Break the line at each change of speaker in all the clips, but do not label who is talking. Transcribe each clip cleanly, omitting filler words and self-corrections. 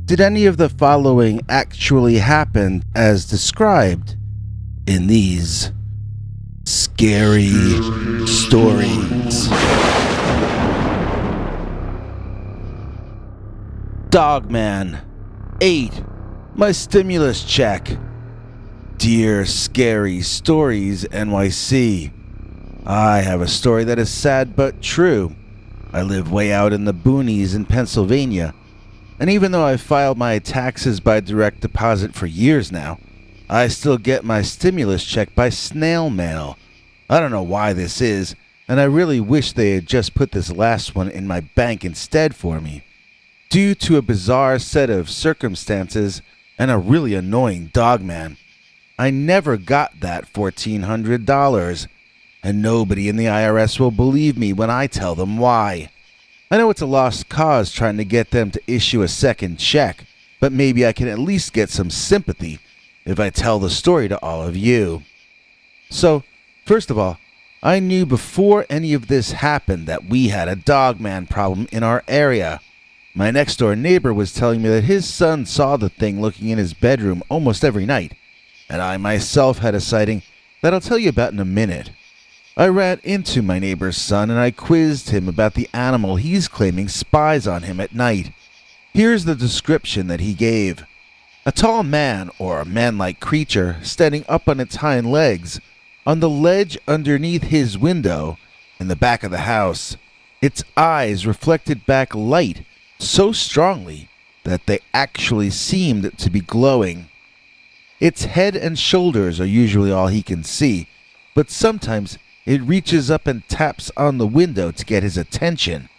Did any of the following actually happen as described in these scary stories? Dogman. 8. My stimulus check. Dear Scary Stories NYC. I have a story that is sad but true. I live way out in the boonies in Pennsylvania, and even though I've filed my taxes by direct deposit for years now, I still get my stimulus check by snail mail. I don't know why this is, and I really wish they had just put this last one in my bank instead for me. Due to a bizarre set of circumstances and a really annoying dogman, I never got that $1,400, and nobody in the IRS will believe me when I tell them why. I know it's a lost cause trying to get them to issue a second check, but maybe I can at least get some sympathy if I tell the story to all of you. So, first of all, I knew before any of this happened that we had a dogman problem in our area. My next-door neighbor was telling me that his son saw the thing looking in his bedroom almost every night, and I myself had a sighting that I'll tell you about in a minute. I ran into my neighbor's son and I quizzed him about the animal he's claiming spies on him at night. Here's the description that he gave. A tall man, or a man-like creature, standing up on its hind legs, on the ledge underneath his window, in the back of the house. Its eyes reflected back light so strongly that they actually seemed to be glowing. Its head and shoulders are usually all he can see, but sometimes it reaches up and taps on the window to get his attention,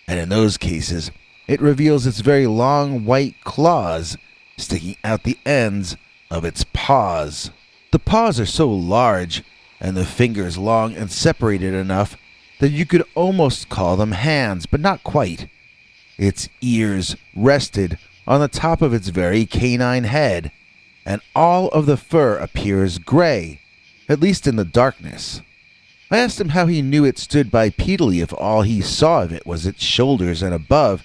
and in those cases, it reveals its very long white claws sticking out the ends of its paws. The paws are so large, and the fingers long and separated enough that you could almost call them hands, but not quite. Its ears rested on the top of its very canine head, and all of the fur appears gray, at least in the darkness. I asked him how he knew it stood bipedally if all he saw of it was its shoulders and above,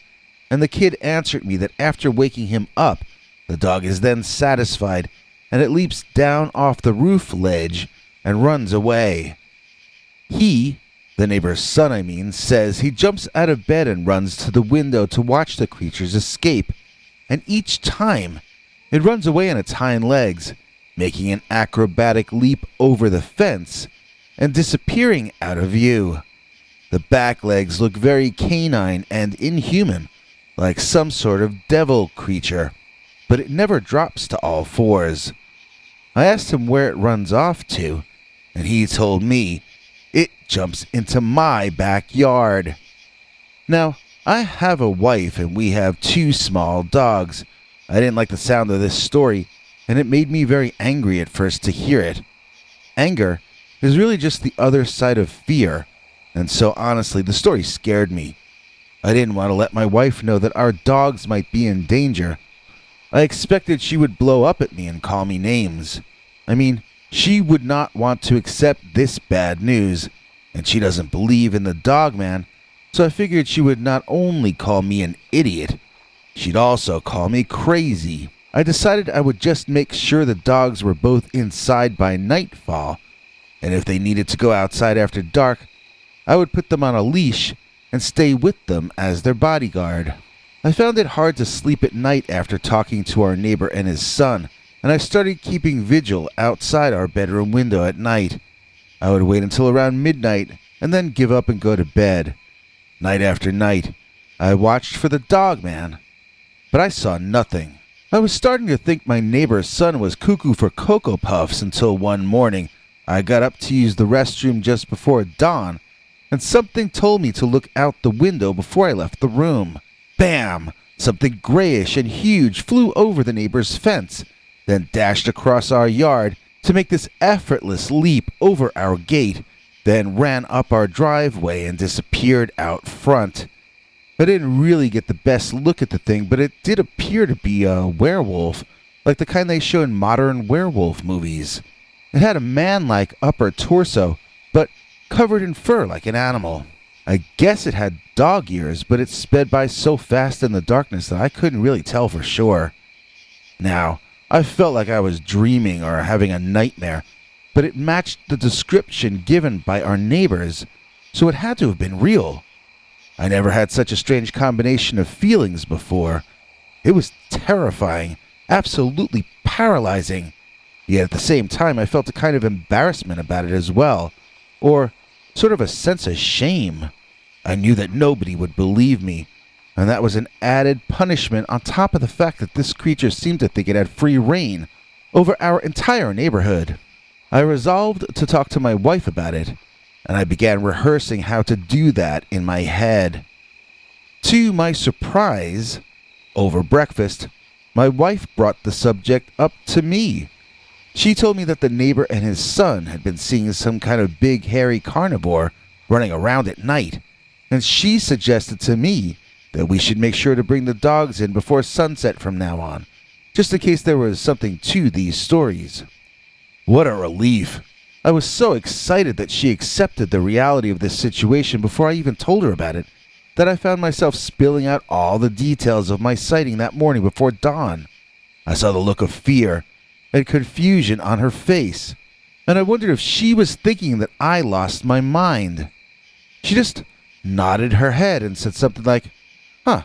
and the kid answered me that after waking him up, the dog is then satisfied, and it leaps down off the roof ledge and runs away. He, the neighbor's son I mean, says he jumps out of bed and runs to the window to watch the creatures escape, and each time it runs away on its hind legs, making an acrobatic leap over the fence and disappearing out of view. The back legs look very canine and inhuman, like some sort of devil creature, but it never drops to all fours. I asked him where it runs off to, and he told me it jumps into my backyard. Now, I have a wife and we have 2 small dogs. I didn't like the sound of this story, and it made me very angry at first to hear it. Anger is really just the other side of fear, and so honestly, the story scared me. I didn't want to let my wife know that our dogs might be in danger. I expected she would blow up at me and call me names. I mean, she would not want to accept this bad news, and she doesn't believe in the dogman, so I figured she would not only call me an idiot, she'd also call me crazy. I decided I would just make sure the dogs were both inside by nightfall, and if they needed to go outside after dark, I would put them on a leash and stay with them as their bodyguard. I found it hard to sleep at night after talking to our neighbor and his son, and I started keeping vigil outside our bedroom window at night. I would wait until around midnight and then give up and go to bed. Night after night, I watched for the dogman, but I saw nothing. I was starting to think my neighbor's son was cuckoo for Cocoa Puffs until one morning I got up to use the restroom just before dawn, and something told me to look out the window before I left the room. Bam! Something grayish and huge flew over the neighbor's fence, then dashed across our yard to make this effortless leap over our gate, then ran up our driveway and disappeared out front. I didn't really get the best look at the thing, but it did appear to be a werewolf, like the kind they show in modern werewolf movies. It had a man-like upper torso, but covered in fur like an animal. I guess it had dog ears, but it sped by so fast in the darkness that I couldn't really tell for sure. Now, I felt like I was dreaming or having a nightmare, but it matched the description given by our neighbors, so it had to have been real. I never had such a strange combination of feelings before. It was terrifying, absolutely paralyzing. Yet at the same time, I felt a kind of embarrassment about it as well, or sort of a sense of shame. I knew that nobody would believe me, and that was an added punishment on top of the fact that this creature seemed to think it had free reign over our entire neighborhood. I resolved to talk to my wife about it, and I began rehearsing how to do that in my head. To my surprise, over breakfast, my wife brought the subject up to me. She told me that the neighbor and his son had been seeing some kind of big hairy carnivore running around at night, and she suggested to me that we should make sure to bring the dogs in before sunset from now on, just in case there was something to these stories. What a relief! I was so excited that she accepted the reality of this situation before I even told her about it, that I found myself spilling out all the details of my sighting that morning before dawn. I saw the look of fear and confusion on her face, and I wondered if she was thinking that I lost my mind. She just nodded her head and said something like, "Huh."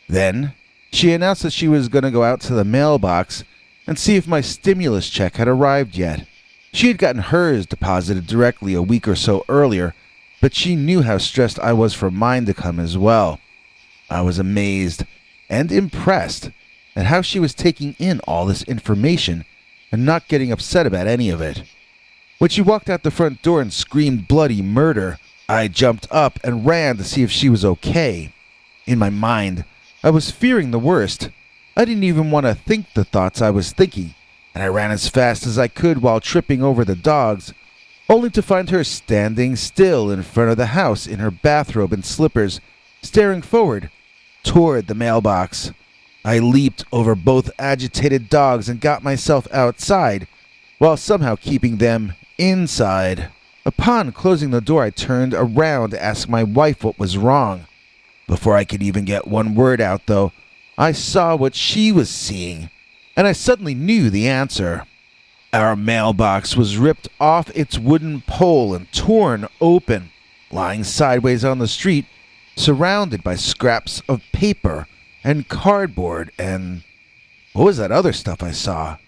Then she announced that she was going to go out to the mailbox and see if my stimulus check had arrived yet. She had gotten hers deposited directly a week or so earlier, but she knew how stressed I was for mine to come as well. I was amazed and impressed at how she was taking in all this information and not getting upset about any of it. When she walked out the front door and screamed bloody murder, I jumped up and ran to see if she was okay. In my mind, I was fearing the worst. I didn't even want to think the thoughts I was thinking, and I ran as fast as I could while tripping over the dogs, only to find her standing still in front of the house in her bathrobe and slippers, staring forward toward the mailbox. I leaped over both agitated dogs and got myself outside, while somehow keeping them inside. Upon closing the door, I turned around to ask my wife what was wrong. Before I could even get one word out, though, I saw what she was seeing, and I suddenly knew the answer. Our mailbox was ripped off its wooden pole and torn open, lying sideways on the street, surrounded by scraps of paper and cardboard and... what was that other stuff I saw?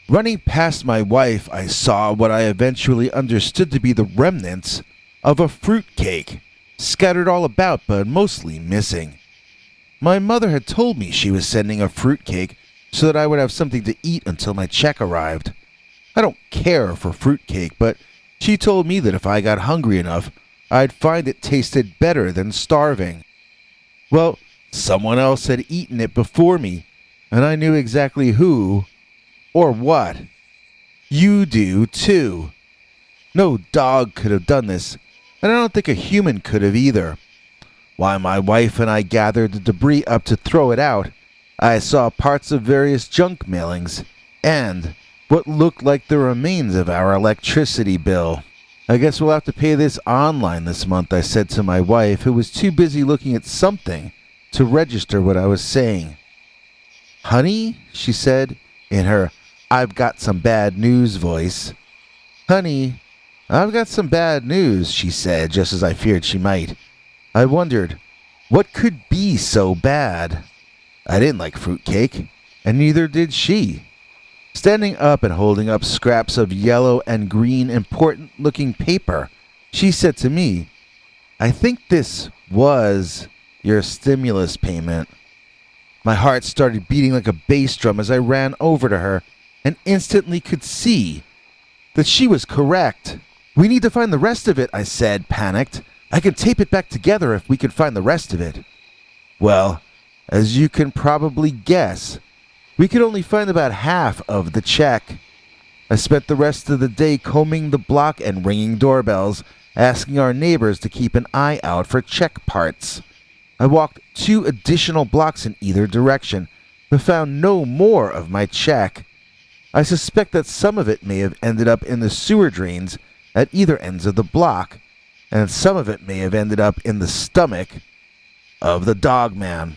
Running past my wife, I saw what I eventually understood to be the remnants of a fruitcake, scattered all about but mostly missing. My mother had told me she was sending a fruitcake so that I would have something to eat until my check arrived. I don't care for fruitcake, but she told me that if I got hungry enough, I'd find it tasted better than starving. Well, someone else had eaten it before me, and I knew exactly who or what. You do, too. No dog could have done this, and I don't think a human could have either. While my wife and I gathered the debris up to throw it out, I saw parts of various junk mailings and what looked like the remains of our electricity bill. "I guess we'll have to pay this online this month," I said to my wife, who was too busy looking at something to register what I was saying. "Honey," she said, in her "I've got some bad news" voice. "Honey, I've got some bad news," she said, just as I feared she might. I wondered, what could be so bad? I didn't like fruitcake, and neither did she. Standing up and holding up scraps of yellow and green important-looking paper, she said to me, "I think this was your stimulus payment." My heart started beating like a bass drum as I ran over to her and instantly could see that she was correct. "We need to find the rest of it," I said, panicked. "I can tape it back together if we can find the rest of it." Well, as you can probably guess, we could only find about half of the check. I spent the rest of the day combing the block and ringing doorbells, asking our neighbors to keep an eye out for check parts. I walked 2 additional blocks in either direction, but found no more of my check. I suspect that some of it may have ended up in the sewer drains at either ends of the block, and some of it may have ended up in the stomach of the Dogman.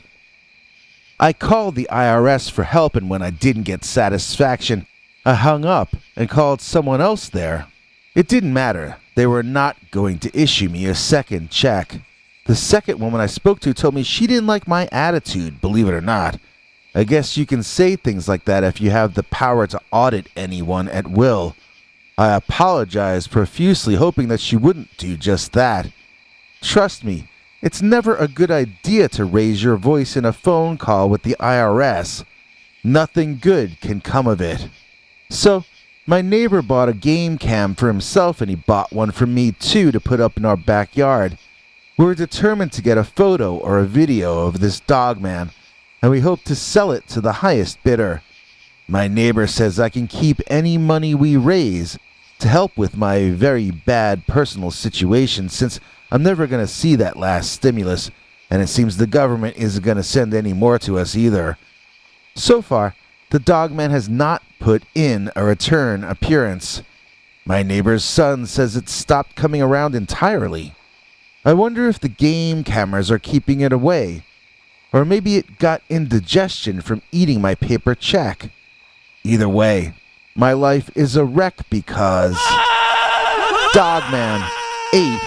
I called the IRS for help, and when I didn't get satisfaction, I hung up and called someone else there. It didn't matter. They were not going to issue me a second check. The second woman I spoke to told me she didn't like my attitude, believe it or not. I guess you can say things like that if you have the power to audit anyone at will. I apologized profusely, hoping that she wouldn't do just that. Trust me, it's never a good idea to raise your voice in a phone call with the IRS. Nothing good can come of it. So, my neighbor bought a game cam for himself, and he bought one for me too to put up in our backyard. We were determined to get a photo or a video of this Dogman, and we hope to sell it to the highest bidder. My neighbor says I can keep any money we raise to help with my very bad personal situation, since I'm never going to see that last stimulus, and it seems the government isn't going to send any more to us either. So far, the Dogman has not put in a return appearance. My neighbor's son says it stopped coming around entirely. I wonder if the game cameras are keeping it away, or maybe it got indigestion from eating my paper check. Either way, my life is a wreck because Dogman ate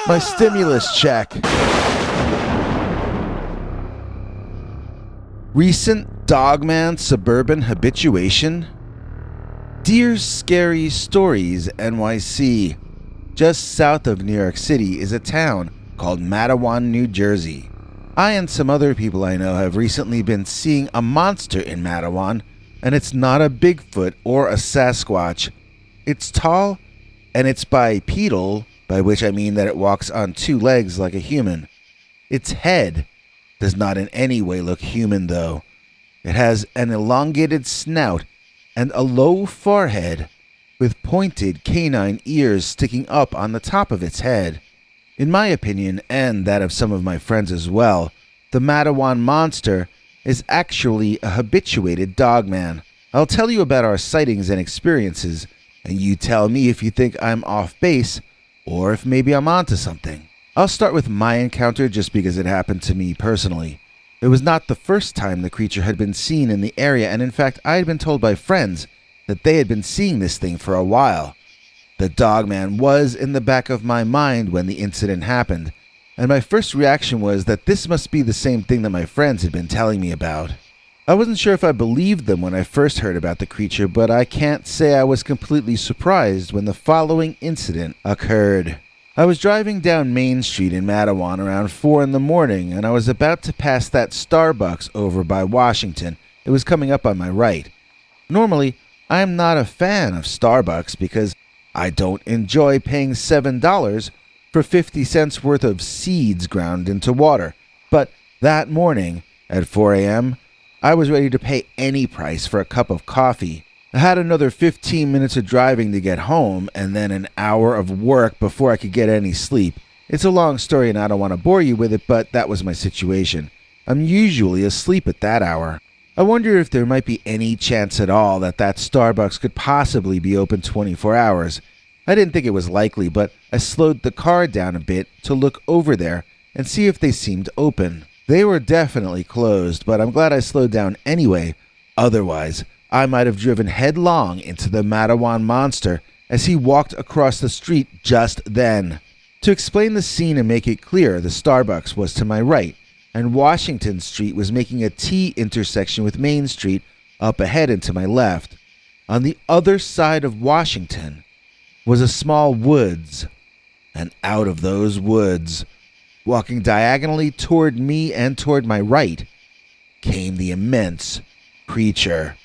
my stimulus check. Recent Dogman suburban habituation? Dear Scary Stories NYC. Just south of New York City is a town called Matawan, New Jersey. I and some other people I know have recently been seeing a monster in Matawan, and it's not a Bigfoot or a Sasquatch. It's tall, and it's bipedal, by which I mean that it walks on two legs like a human. Its head does not in any way look human, though. It has an elongated snout and a low forehead with pointed canine ears sticking up on the top of its head. In my opinion, and that of some of my friends as well, the Matawan monster is actually a habituated Dogman. I'll tell you about our sightings and experiences, and you tell me if you think I'm off base or if maybe I'm onto something. I'll start with my encounter just because it happened to me personally. It was not the first time the creature had been seen in the area, and in fact, I had been told by friends that they had been seeing this thing for a while. The Dogman was in the back of my mind when the incident happened, and my first reaction was that this must be the same thing that my friends had been telling me about. I wasn't sure if I believed them when I first heard about the creature, but I can't say I was completely surprised when the following incident occurred. I was driving down Main Street in Matawan around 4 in the morning, and I was about to pass that Starbucks over by Washington. It was coming up on my right. Normally, I am not a fan of Starbucks because I don't enjoy paying $7 for 50 cents worth of seeds ground into water. But that morning, at 4 a.m., I was ready to pay any price for a cup of coffee. I had another 15 minutes of driving to get home, and then an hour of work before I could get any sleep. It's a long story and I don't want to bore you with it, but that was my situation. I'm usually asleep at that hour. I wonder if there might be any chance at all that Starbucks could possibly be open 24 hours. I didn't think it was likely, but I slowed the car down a bit to look over there and see if they seemed open. They were definitely closed, but I'm glad I slowed down anyway. Otherwise, I might have driven headlong into the Matawan monster as he walked across the street just then. To explain the scene and make it clear, the Starbucks was to my right, and Washington Street was making a T intersection with Main Street up ahead and to my left. On the other side of Washington was a small woods, and out of those woods, walking diagonally toward me and toward my right, came the immense creature.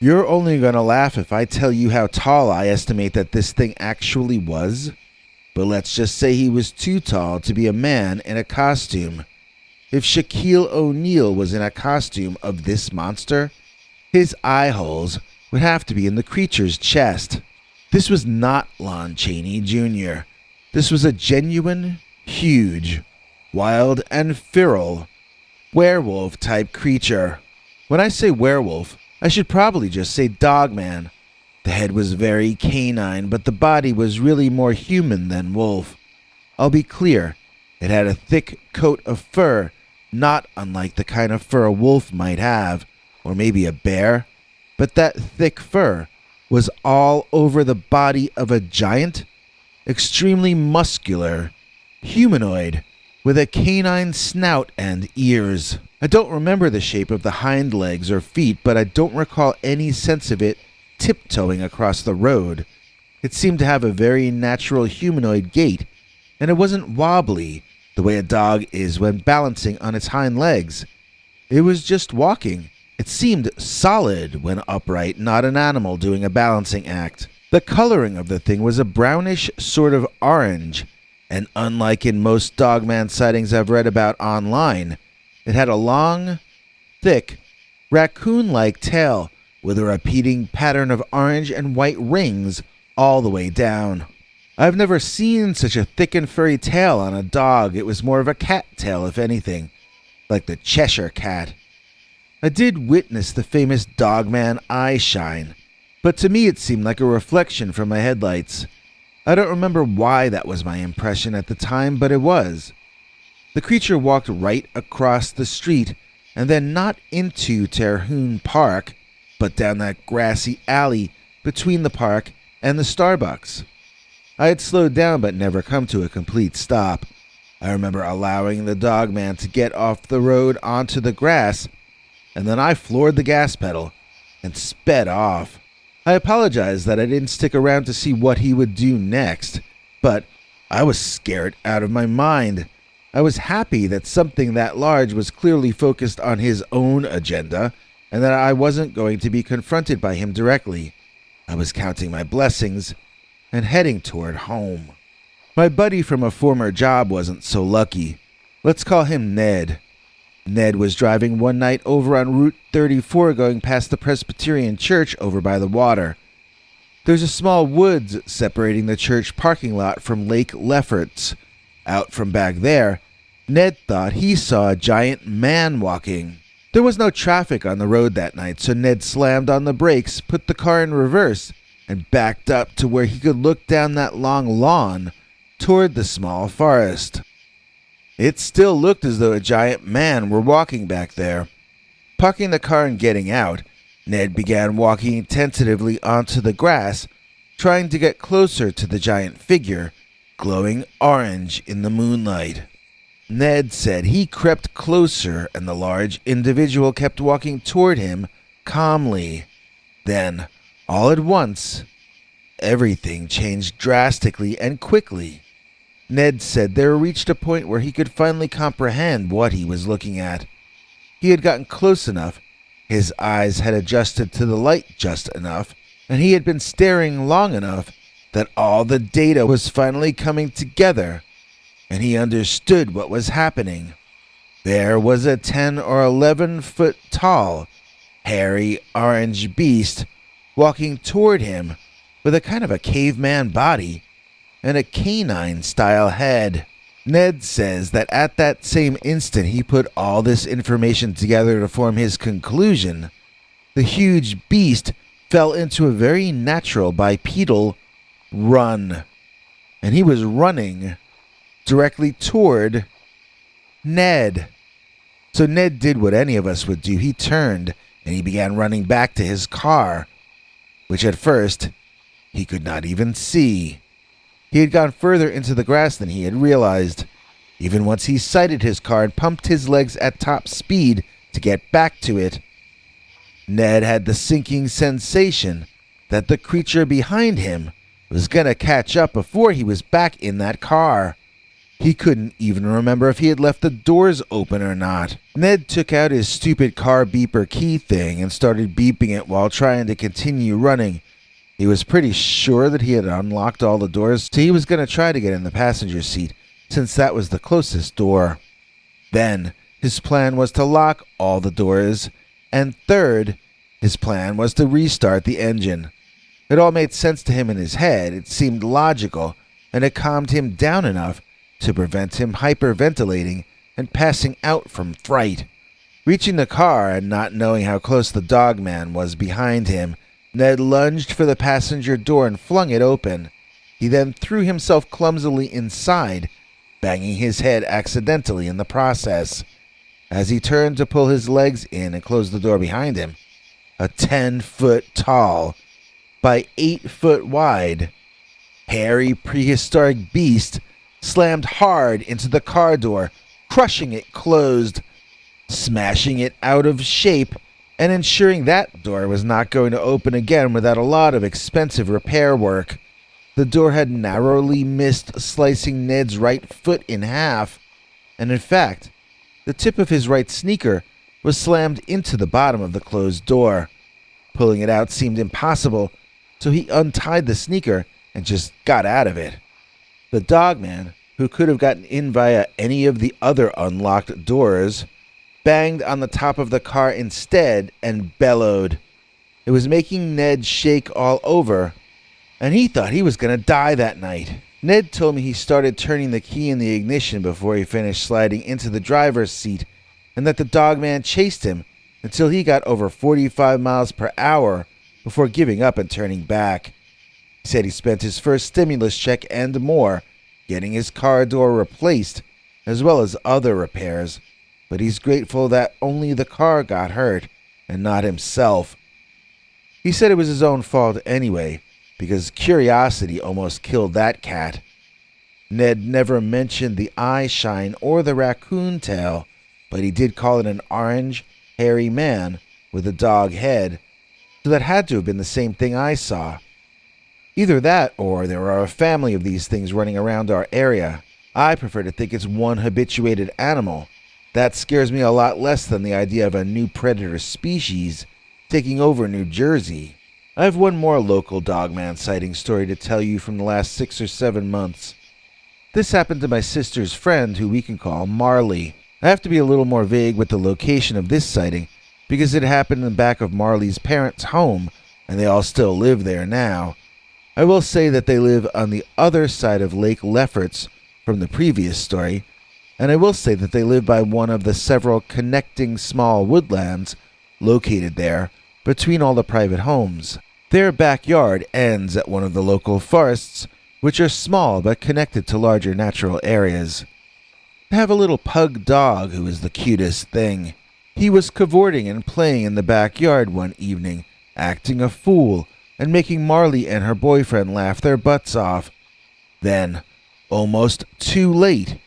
You're only going to laugh if I tell you how tall I estimate that this thing actually was, but let's just say he was too tall to be a man in a costume. If Shaquille O'Neal was in a costume of this monster, his eye holes would have to be in the creature's chest. This was not Lon Chaney Jr. This was a genuine, huge, wild and feral werewolf-type creature. When I say werewolf, I should probably just say Dogman. The head was very canine, but the body was really more human than wolf. I'll be clear, it had a thick coat of fur, not unlike the kind of fur a wolf might have, or maybe a bear, but that thick fur was all over the body of a giant, extremely muscular, humanoid, with a canine snout and ears. I don't remember the shape of the hind legs or feet, but I don't recall any sense of it tiptoeing across the road. It seemed to have a very natural humanoid gait, and it wasn't wobbly the way a dog is when balancing on its hind legs. It was just walking. It seemed solid when upright, not an animal doing a balancing act. The coloring of the thing was a brownish sort of orange, and unlike in most Dogman sightings I've read about online, it had a long, thick, raccoon-like tail with a repeating pattern of orange and white rings all the way down. I've never seen such a thick and furry tail on a dog. It was more of a cat tail, if anything, like the Cheshire cat. I did witness the famous Dogman eye shine, but to me it seemed like a reflection from my headlights. I don't remember why that was my impression at the time, but it was. The creature walked right across the street, and then not into Terhune Park, but down that grassy alley between the park and the Starbucks. I had slowed down but never come to a complete stop. I remember allowing the Dogman to get off the road onto the grass, and then I floored the gas pedal and sped off. I apologized that I didn't stick around to see what he would do next, but I was scared out of my mind. I was happy that something that large was clearly focused on his own agenda, and that I wasn't going to be confronted by him directly. I was counting my blessings and heading toward home. My buddy from a former job wasn't so lucky. Let's call him Ned. Ned was driving one night over on Route 34 going past the Presbyterian church over by the water. There's a small woods separating the church parking lot from Lake Lefferts. Out from back there, Ned thought he saw a giant man walking. There was no traffic on the road that night, so Ned slammed on the brakes, put the car in reverse, and backed up to where he could look down that long lawn toward the small forest. It still looked as though a giant man were walking back there. Parking the car and getting out, Ned began walking tentatively onto the grass, trying to get closer to the giant figure, glowing orange in the moonlight. Ned said he crept closer and the large individual kept walking toward him calmly. Then, all at once, everything changed drastically and quickly. Ned said there reached a point where he could finally comprehend what he was looking at. He had gotten close enough, his eyes had adjusted to the light just enough, and he had been staring long enough that all the data was finally coming together, and he understood what was happening. There was a 10 or 11 foot tall, hairy orange beast walking toward him with a kind of a caveman body and a canine-style head. Ned says that at that same instant he put all this information together to form his conclusion. The huge beast fell into a very natural bipedal run, and he was running directly toward Ned. So Ned did what any of us would do. He turned and he began running back to his car, which at first he could not even see. He had gone further into the grass than he had realized. Even once he sighted his car and pumped his legs at top speed to get back to it, Ned had the sinking sensation that the creature behind him was going to catch up before he was back in that car. He couldn't even remember if he had left the doors open or not. Ned took out his stupid car beeper key thing and started beeping it while trying to continue running. He was pretty sure that he had unlocked all the doors, so he was going to try to get in the passenger seat, since that was the closest door. Then, his plan was to lock all the doors, and third, his plan was to restart the engine. It all made sense to him in his head, it seemed logical, and it calmed him down enough to prevent him hyperventilating and passing out from fright. Reaching the car and not knowing how close the Dogman was behind him, Ned lunged for the passenger door and flung it open. He then threw himself clumsily inside banging his head accidentally in the process. As he turned to pull his legs in and close the door behind him, a 10-foot tall by 8-foot wide, hairy prehistoric beast slammed hard into the car door, crushing it closed, smashing it out of shape, and ensuring that door was not going to open again without a lot of expensive repair work. The door had narrowly missed slicing Ned's right foot in half, and in fact, the tip of his right sneaker was slammed into the bottom of the closed door. Pulling it out seemed impossible, so he untied the sneaker and just got out of it. The Dogman, who could have gotten in via any of the other unlocked doors, banged on the top of the car instead and bellowed. It was making Ned shake all over, and he thought he was going to die that night. Ned told me he started turning the key in the ignition before he finished sliding into the driver's seat, and that the Dogman chased him until he got over 45 miles per hour before giving up and turning back. He said he spent his first stimulus check and more getting his car door replaced, as well as other repairs, but he's grateful that only the car got hurt and not himself. He said it was his own fault anyway, because curiosity almost killed that cat. Ned never mentioned the eye shine or the raccoon tail, but he did call it an orange, hairy man with a dog head, so that had to have been the same thing I saw. Either that, or there are a family of these things running around our area. I prefer to think it's one habituated animal. That scares me a lot less than the idea of a new predator species taking over New Jersey. I have one more local Dogman sighting story to tell you from the last 6 or 7 months. This happened to my sister's friend, who we can call Marley. I have to be a little more vague with the location of this sighting, because it happened in the back of Marley's parents' home, and they all still live there now. I will say that they live on the other side of Lake Lefferts from the previous story, and I will say that they live by one of the several connecting small woodlands located there between all the private homes. Their backyard ends at one of the local forests, which are small but connected to larger natural areas. They have a little pug dog who is the cutest thing. He was cavorting and playing in the backyard one evening, acting a fool and making Marley and her boyfriend laugh their butts off. Then, almost too late,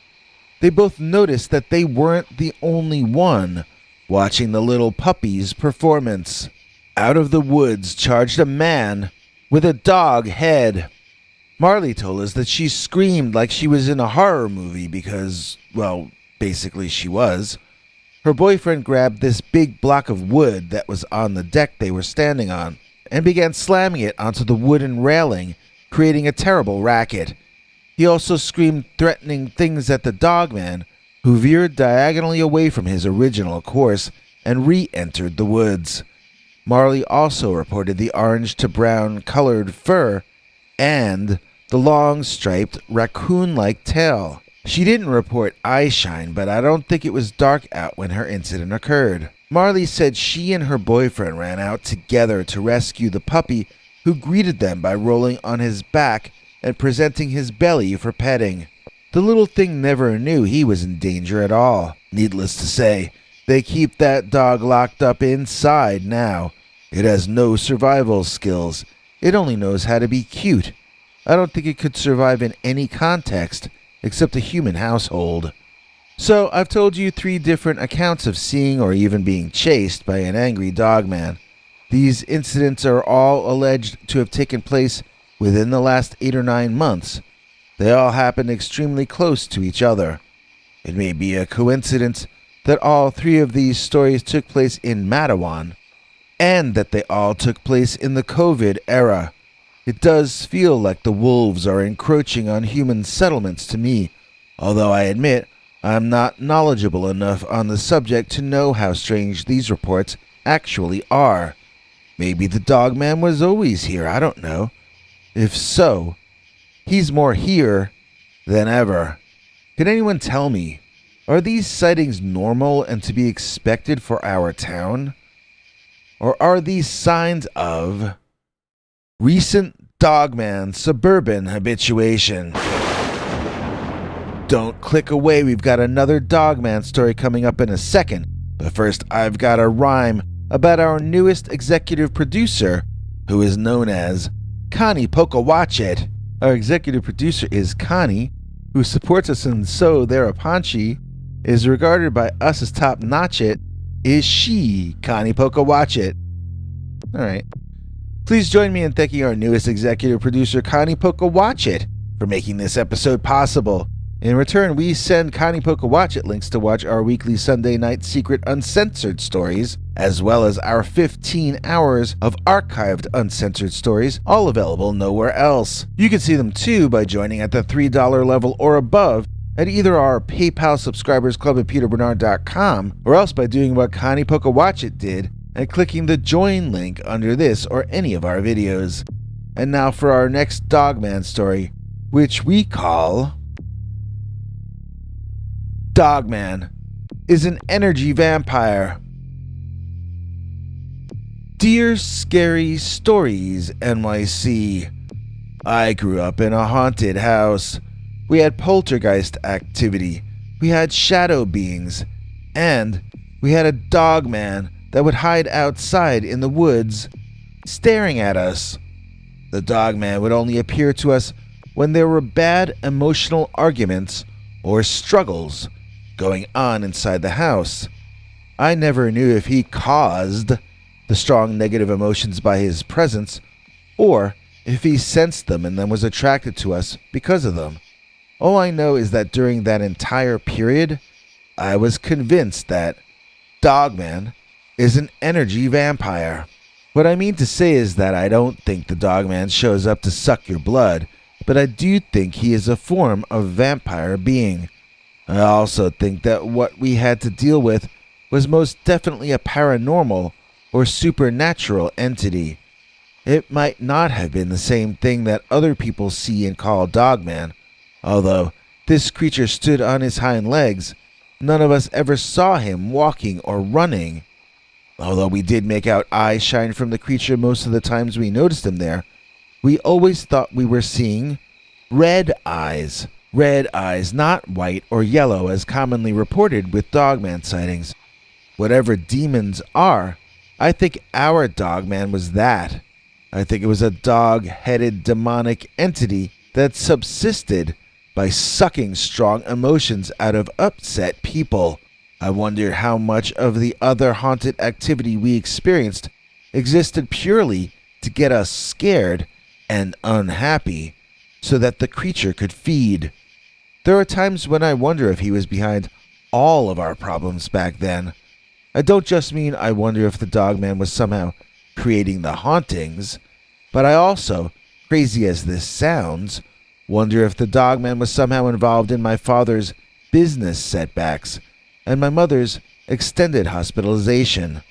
they both noticed that they weren't the only one watching the little puppy's performance. Out of the woods charged a man with a dog head. Marley told us that she screamed like she was in a horror movie because, well, basically she was. Her boyfriend grabbed this big block of wood that was on the deck they were standing on and began slamming it onto the wooden railing, creating a terrible racket. He also screamed threatening things at the Dogman, who veered diagonally away from his original course and re-entered the woods. Marley also reported the orange to brown colored fur and the long striped raccoon-like tail. She didn't report eye shine, but I don't think it was dark out when her incident occurred. Marley said she and her boyfriend ran out together to rescue the puppy, who greeted them by rolling on his back and presenting his belly for petting. The little thing never knew he was in danger at all. Needless to say, they keep that dog locked up inside now. It has no survival skills. It only knows how to be cute. I don't think it could survive in any context except a human household. So I've told you 3 different accounts of seeing or even being chased by an angry Dogman. These incidents are all alleged to have taken place within the last 8 or 9 months. They all happened extremely close to each other. It may be a coincidence that all 3 of these stories took place in Matawan, and that they all took place in the COVID era. It does feel like the wolves are encroaching on human settlements to me, although I admit I'm not knowledgeable enough on the subject to know how strange these reports actually are. Maybe the Dogman was always here, I don't know. If so, he's more here than ever. Can anyone tell me, are these sightings normal and to be expected for our town? Or are these signs of recent Dogman suburban habituation? don't click away, we've got another Dogman story coming up in a second. But first, I've got a rhyme about our newest executive producer, who is known as Connie Pokawatchit. Our executive producer is Connie, who supports us in So Thereupon is regarded by us as top-notch. It is she, Connie Pokawatchit. Alright. Please join me in thanking our newest executive producer, Connie Pokawatchit, for making this episode possible. In return, we send Connie Pokawatchit links to watch our weekly Sunday night secret uncensored stories, as well as our 15 hours of archived uncensored stories, all available nowhere else. You can see them too by joining at the $3 level or above at either our PayPal subscribers club at peterbernard.com, or else by doing what Connie Pokawatchit did and clicking the join link under this or any of our videos. And now for our next Dogman story, which we call Dogman is an energy vampire. Dear Scary Stories NYC, I grew up in a haunted house. We had poltergeist activity, we had shadow beings, and we had a Dogman that would hide outside in the woods, staring at us. The Dogman would only appear to us when there were bad emotional arguments or struggles going on inside the house. I never knew if he caused the strong negative emotions by his presence, or if he sensed them and then was attracted to us because of them. All I know is that during that entire period, I was convinced that Dogman is an energy vampire. What I mean to say is that I don't think the Dogman shows up to suck your blood, but I do think he is a form of vampire being. I also think that what we had to deal with was most definitely a paranormal or supernatural entity. It might not have been the same thing that other people see and call Dogman, although this creature stood on his hind legs. None of us ever saw him walking or running. Although we did make out eyes shine from the creature most of the times we noticed him there, we always thought we were seeing red eyes. Red eyes, not white or yellow as commonly reported with Dogman sightings. Whatever demons are, I think our Dogman was that. I think it was a dog-headed demonic entity that subsisted by sucking strong emotions out of upset people. I wonder how much of the other haunted activity we experienced existed purely to get us scared and unhappy so that the creature could feed. There are times when I wonder if he was behind all of our problems back then. I don't just mean I wonder if the Dogman was somehow creating the hauntings, but I also, crazy as this sounds, wonder if the Dogman was somehow involved in my father's business setbacks and my mother's extended hospitalization.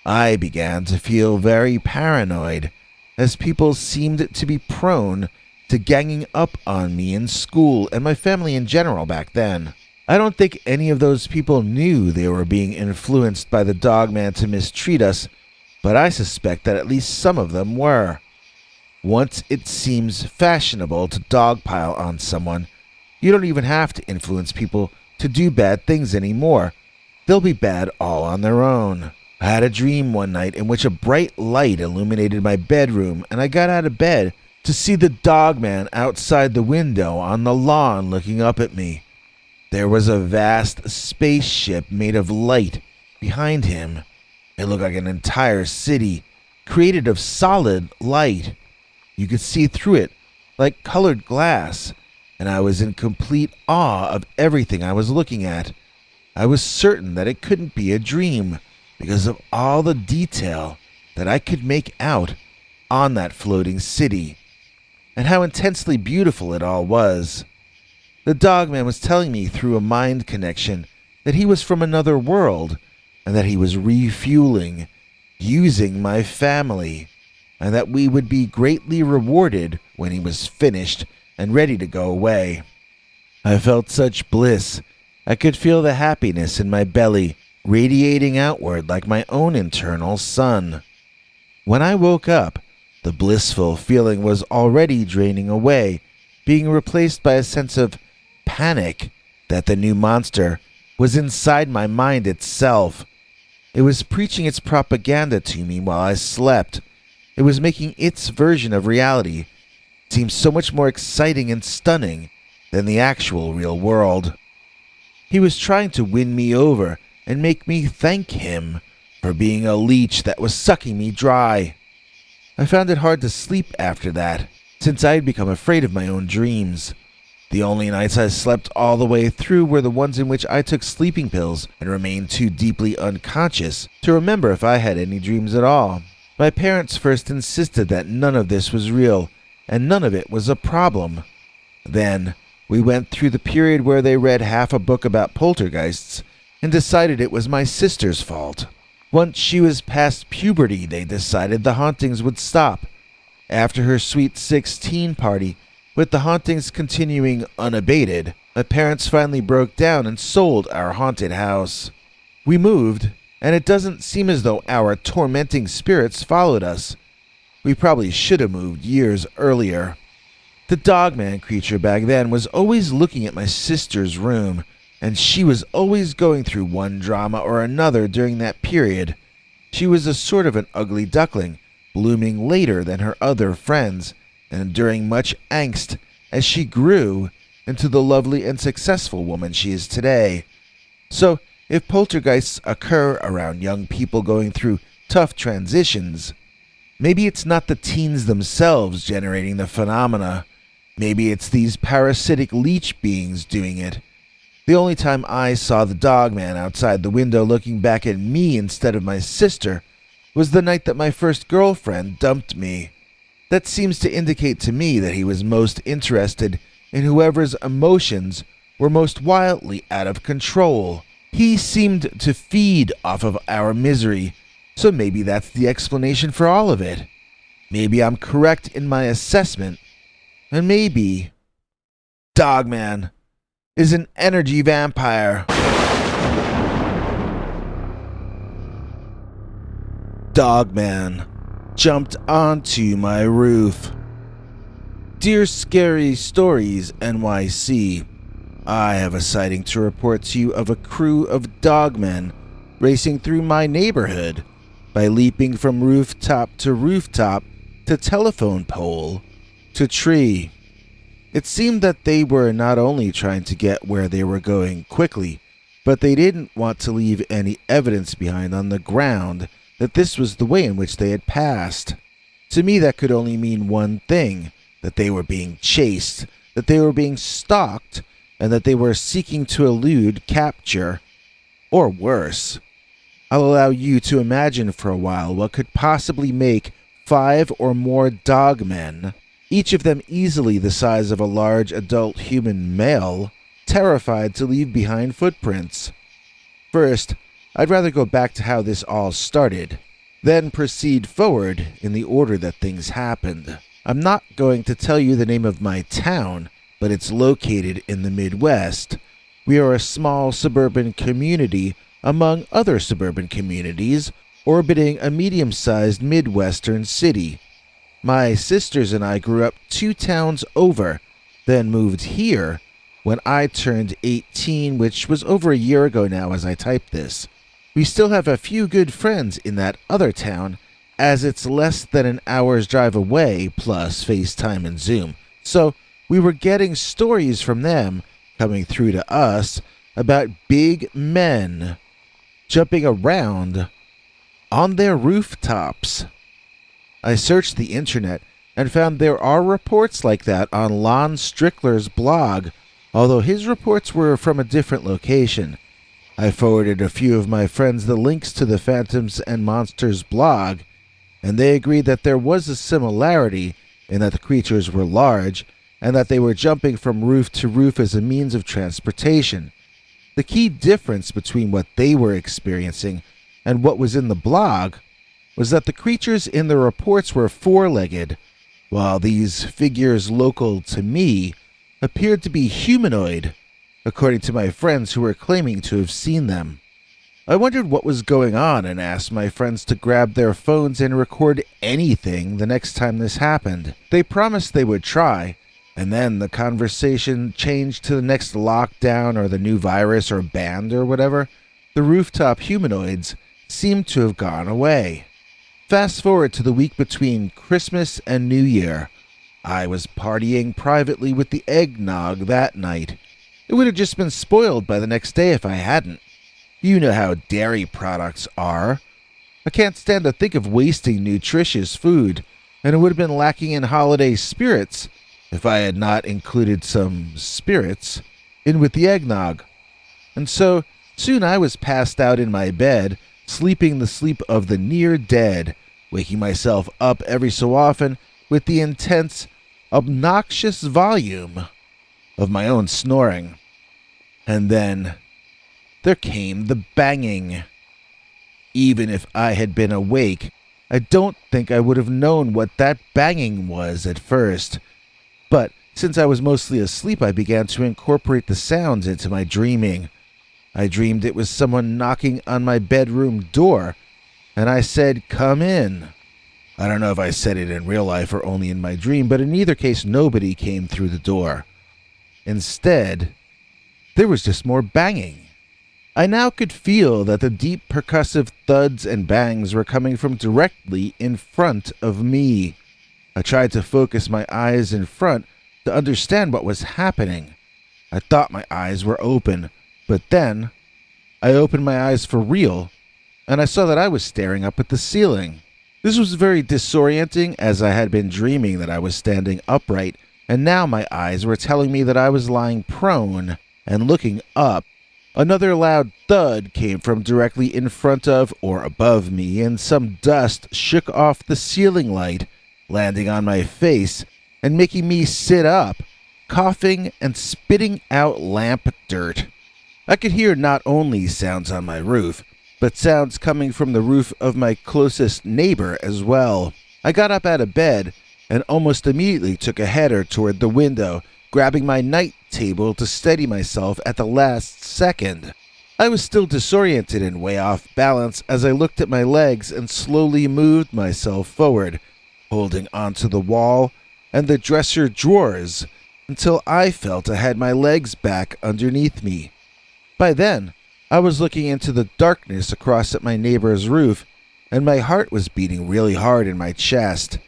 I began to feel very paranoid, as people seemed to be prone to ganging up on me in school and my family in general back then. I don't think any of those people knew they were being influenced by the Dogman to mistreat us, but I suspect that at least some of them were. Once it seems fashionable to dogpile on someone, you don't even have to influence people to do bad things anymore. They'll be bad all on their own. I had a dream one night in which a bright light illuminated my bedroom, and I got out of bed to see the Dogman outside the window on the lawn looking up at me. There was a vast spaceship made of light behind him. It looked like an entire city, created of solid light. You could see through it like colored glass, and I was in complete awe of everything I was looking at. I was certain that it couldn't be a dream because of all the detail that I could make out on that floating city, and how intensely beautiful it all was. The Dogman was telling me through a mind connection that he was from another world, and that he was refueling, using my family, and that we would be greatly rewarded when he was finished and ready to go away. I felt such bliss. I could feel the happiness in my belly radiating outward like my own internal sun. When I woke up, the blissful feeling was already draining away, being replaced by a sense of panic that the new monster was inside my mind itself. It was preaching its propaganda to me while I slept. It was making its version of reality seem so much more exciting and stunning than the actual real world. He was trying to win me over and make me thank him for being a leech that was sucking me dry. I found it hard to sleep after that, since I had become afraid of my own dreams. The only nights I slept all the way through were the ones in which I took sleeping pills and remained too deeply unconscious to remember if I had any dreams at all. My parents first insisted that none of this was real, and none of it was a problem. Then, we went through the period where they read half a book about poltergeists and decided it was my sister's fault. Once she was past puberty, they decided the hauntings would stop. After her sweet 16 party, with the hauntings continuing unabated, my parents finally broke down and sold our haunted house. We moved, and it doesn't seem as though our tormenting spirits followed us. We probably should have moved years earlier. The Dogman creature back then was always looking at my sister's room, and she was always going through one drama or another during that period. She was a sort of an ugly duckling, blooming later than her other friends, and enduring much angst as she grew into the lovely and successful woman she is today. So, if poltergeists occur around young people going through tough transitions, maybe it's not the teens themselves generating the phenomena. Maybe it's these parasitic leech beings doing it. The only time I saw the Dogman outside the window looking back at me instead of my sister was the night that my first girlfriend dumped me. That seems to indicate to me that he was most interested in whoever's emotions were most wildly out of control. He seemed to feed off of our misery, so maybe that's the explanation for all of it. Maybe I'm correct in my assessment, and maybe Dogman is an energy vampire. Dogman jumped onto my roof. Dear Scary Stories NYC, I have a sighting to report to you of a crew of dogmen racing through my neighborhood by leaping from rooftop to telephone pole to tree. It seemed that they were not only trying to get where they were going quickly, but they didn't want to leave any evidence behind on the ground that this was the way in which they had passed. To me, that could only mean one thing: that they were being chased, that they were being stalked, and that they were seeking to elude capture. Or worse. I'll allow you to imagine for a while what could possibly make 5 or more dogmen, each of them easily the size of a large adult human male, terrified to leave behind footprints. First, I'd rather go back to how this all started, then proceed forward in the order that things happened. I'm not going to tell you the name of my town, but it's located in the Midwest. We are a small suburban community among other suburban communities orbiting a medium-sized Midwestern city. My sisters and I grew up 2 towns over, then moved here when I turned 18, which was over a year ago now as I type this. We still have a few good friends in that other town, as it's less than an hour's drive away, plus FaceTime and Zoom. So we were getting stories from them coming through to us about big men jumping around on their rooftops. I searched the internet and found there are reports like that on Lon Strickler's blog, although his reports were from a different location. I forwarded a few of my friends the links to the Phantoms and Monsters blog, and they agreed that there was a similarity in that the creatures were large and that they were jumping from roof to roof as a means of transportation. The key difference between what they were experiencing and what was in the blog was that the creatures in the reports were 4-legged, while these figures local to me appeared to be humanoid, according to my friends who were claiming to have seen them. I wondered what was going on and asked my friends to grab their phones and record anything the next time this happened. They promised they would try, And then the conversation changed to the next lockdown or the new virus or band or whatever. The rooftop humanoids seemed to have gone away. Fast forward to the week between Christmas and New Year. I was partying privately with the eggnog that night. It would have just been spoiled by the next day if I hadn't. You know how dairy products are. I can't stand to think of wasting nutritious food, and it would have been lacking in holiday spirits if I had not included some spirits in with the eggnog. And so, soon I was passed out in my bed, sleeping the sleep of the near dead, waking myself up every so often with the intense, obnoxious volume of my own snoring. And then there came the banging. Even if I had been awake, I don't think I would have known what that banging was at first. But since I was mostly asleep, I began to incorporate the sounds into my dreaming. I dreamed it was someone knocking on my bedroom door, and I said, "Come in." I don't know if I said it in real life or only in my dream, but in either case, nobody came through the door. Instead, there was just more banging. I now could feel that the deep percussive thuds and bangs were coming from directly in front of me. I tried to focus my eyes in front to understand what was happening. I thought my eyes were open, but then I opened my eyes for real, and I saw that I was staring up at the ceiling. This was very disorienting, as I had been dreaming that I was standing upright, and now my eyes were telling me that I was lying prone and looking up. Another loud thud came from directly in front of or above me, and some dust shook off the ceiling light, landing on my face and making me sit up, coughing and spitting out lamp dirt. I could hear not only sounds on my roof, but sounds coming from the roof of my closest neighbor as well. I got up out of bed and almost immediately took a header toward the window, grabbing my night table to steady myself at the last second. I was still disoriented and way off balance as I looked at my legs and slowly moved myself forward, holding onto the wall and the dresser drawers until I felt I had my legs back underneath me. By then, I was looking into the darkness across at my neighbor's roof, and my heart was beating really hard in my chest.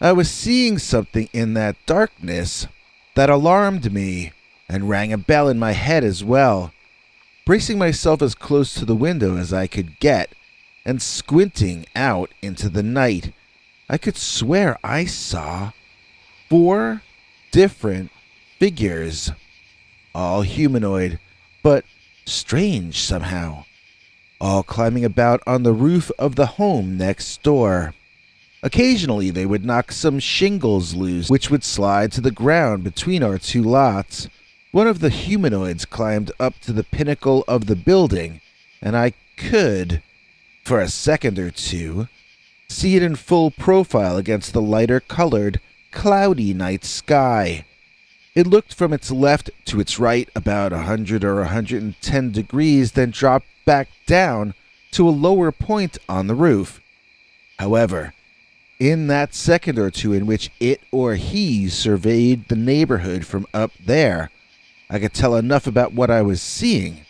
I was seeing something in that darkness that alarmed me and rang a bell in my head as well. Bracing myself as close to the window as I could get and squinting out into the night, I could swear I saw 4 different figures, all humanoid, but strange somehow, all climbing about on the roof of the home next door. Occasionally they would knock some shingles loose, which would slide to the ground between our 2 lots. One of the humanoids climbed up to the pinnacle of the building, and I could, for a second or two, see it in full profile against the lighter-colored, cloudy night sky. It looked from its left to its right about 100 or 110 degrees, then dropped back down to a lower point on the roof. However, in that second or two in which it or he surveyed the neighborhood from up there, I could tell enough about what I was seeing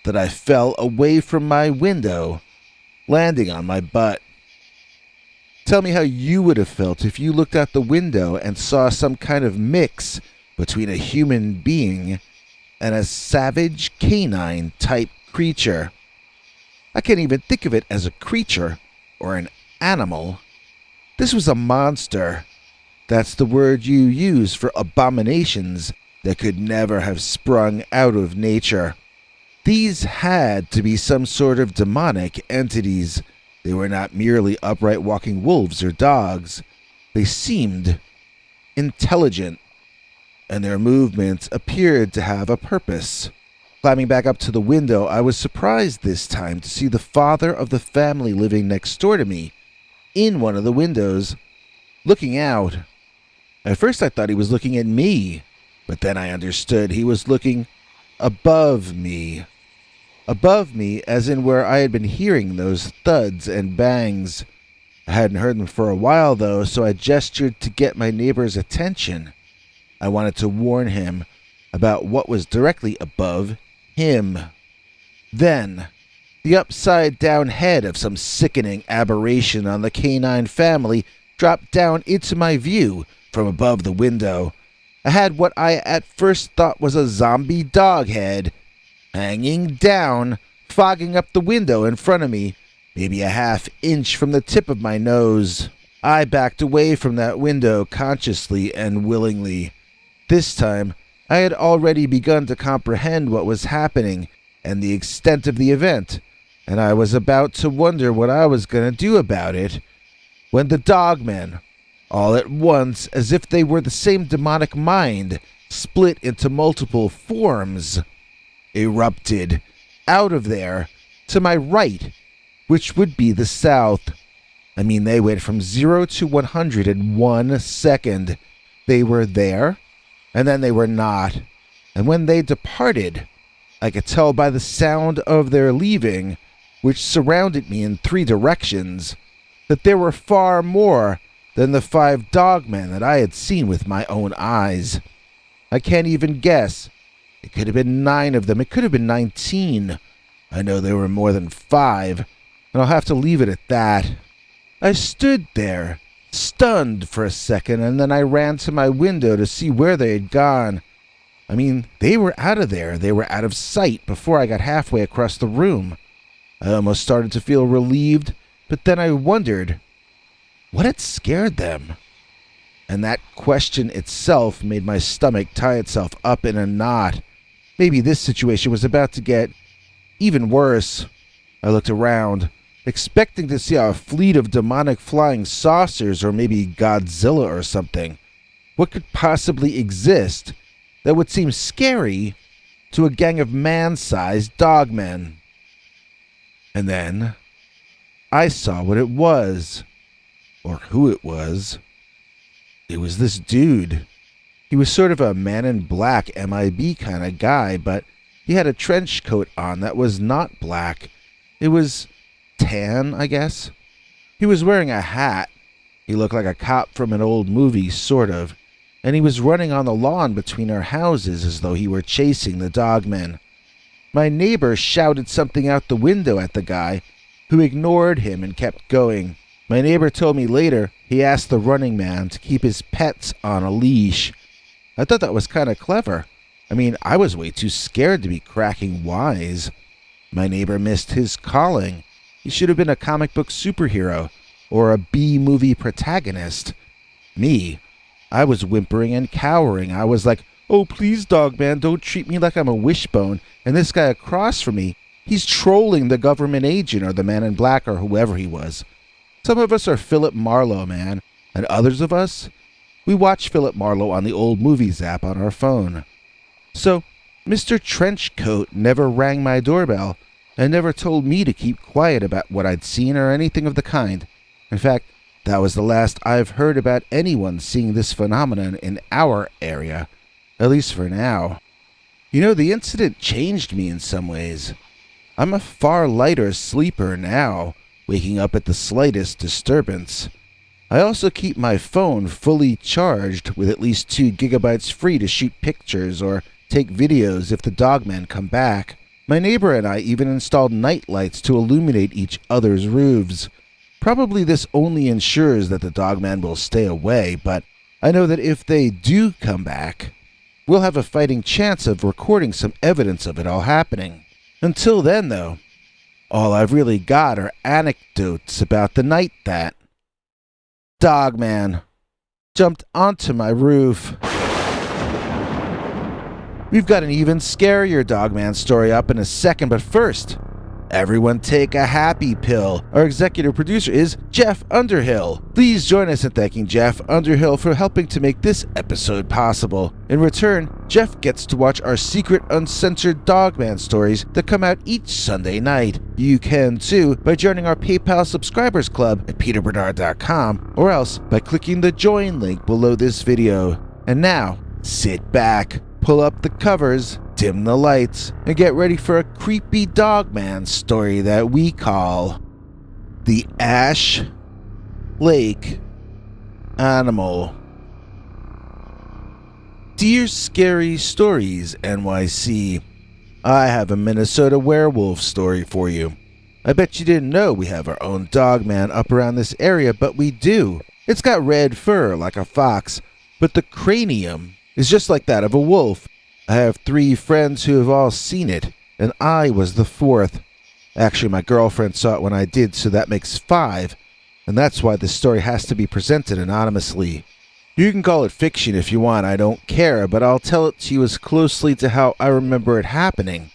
that I fell away from my window, landing on my butt. Tell me how you would have felt if you looked out the window and saw some kind of mix between a human being and a savage canine-type creature. I can't even think of it as a creature or an animal. This was a monster. That's the word you use for abominations that could never have sprung out of nature. These had to be some sort of demonic entities. They were not merely upright walking wolves or dogs. They seemed intelligent, and their movements appeared to have a purpose. Climbing back up to the window, I was surprised this time to see the father of the family living next door to me in one of the windows, looking out. At first I thought he was looking at me, but then I understood he was looking above me. Above me, as in where I had been hearing those thuds and bangs. I hadn't heard them for a while, though, so I gestured to get my neighbor's attention. I wanted to warn him about what was directly above him. Then, the upside-down head of some sickening aberration on the canine family dropped down into my view from above the window. I had what I at first thought was a zombie dog head hanging down, fogging up the window in front of me, maybe a half-inch from the tip of my nose. I backed away from that window consciously and willingly. This time, I had already begun to comprehend what was happening and the extent of the event, and I was about to wonder what I was going to do about it, when the Dogmen, all at once, as if they were the same demonic mind, split into multiple forms, erupted out of there to my right, which would be the south. I mean, they went from 0 to 100 in 1 second. They were there, and then they were not. And when they departed, I could tell by the sound of their leaving, which surrounded me in 3 directions, that there were far more than the 5 dogmen that I had seen with my own eyes. I can't even guess. It could have been 9 of them. It could have been 19. I know there were more than 5, and I'll have to leave it at that. I stood there, stunned for a second, and then I ran to my window to see where they had gone. I mean, they were out of there. They were out of sight before I got halfway across the room. I almost started to feel relieved, but then I wondered, what had scared them? And that question itself made my stomach tie itself up in a knot. Maybe this situation was about to get even worse. I looked around, expecting to see a fleet of demonic flying saucers or maybe Godzilla or something. What could possibly exist that would seem scary to a gang of man-sized dogmen? And then I saw what it was, or who it was. It was this dude. He was sort of a Man in Black MIB kind of guy, but he had a trench coat on that was not black. It was tan, I guess. He was wearing a hat. He looked like a cop from an old movie, sort of, and he was running on the lawn between our houses as though he were chasing the dogmen. My neighbor shouted something out the window at the guy, who ignored him and kept going. My neighbor told me later he asked the running man to keep his pets on a leash. I thought that was kind of clever. I mean, I was way too scared to be cracking wise. My neighbor missed his calling. He should have been a comic book superhero or a B-movie protagonist. Me, I was whimpering and cowering. I was like, "Oh, please, Dogman, don't treat me like I'm a wishbone." And this guy across from me, he's trolling the government agent or the Man in Black or whoever he was. Some of us are Philip Marlowe, man, and others of us, we watch Philip Marlowe on the old movies app on our phone. So, Mr. Trenchcoat never rang my doorbell and never told me to keep quiet about what I'd seen or anything of the kind. In fact, that was the last I've heard about anyone seeing this phenomenon in our area, at least for now. You know, the incident changed me in some ways. I'm a far lighter sleeper now, waking up at the slightest disturbance. I also keep my phone fully charged with at least 2 gigabytes free to shoot pictures or take videos if the dogmen come back. My neighbor and I even installed night lights to illuminate each other's roofs. Probably this only ensures that the dogmen will stay away, but I know that if they do come back, we'll have a fighting chance of recording some evidence of it all happening. Until then, though, all I've really got are anecdotes about the night that Dogman jumped onto my roof. We've got an even scarier Dogman story up in a second, but first, everyone take a happy pill. Our executive producer is Jeff Underhill. Please join us in thanking Jeff Underhill for helping to make this episode possible. In return, Jeff gets to watch our secret uncensored Dogman stories that come out each Sunday night. You can too by joining our PayPal subscribers club at peterbernard.com or else by clicking the join link below this video. And now, sit back, pull up the covers, dim the lights, and get ready for a creepy Dogman story that we call the Ash Lake Animal Dear Scary Stories NYC, I have a Minnesota werewolf story for you. I bet you didn't know we have our own Dogman up around this area, but we do. It's got red fur like a fox, but the cranium is just like that of a wolf. I have 3 friends who have all seen it, and I was the 4th. Actually, my girlfriend saw it when I did, so that makes 5, and that's why this story has to be presented anonymously. You can call it fiction if you want, I don't care, but I'll tell it to you as closely to how I remember it happening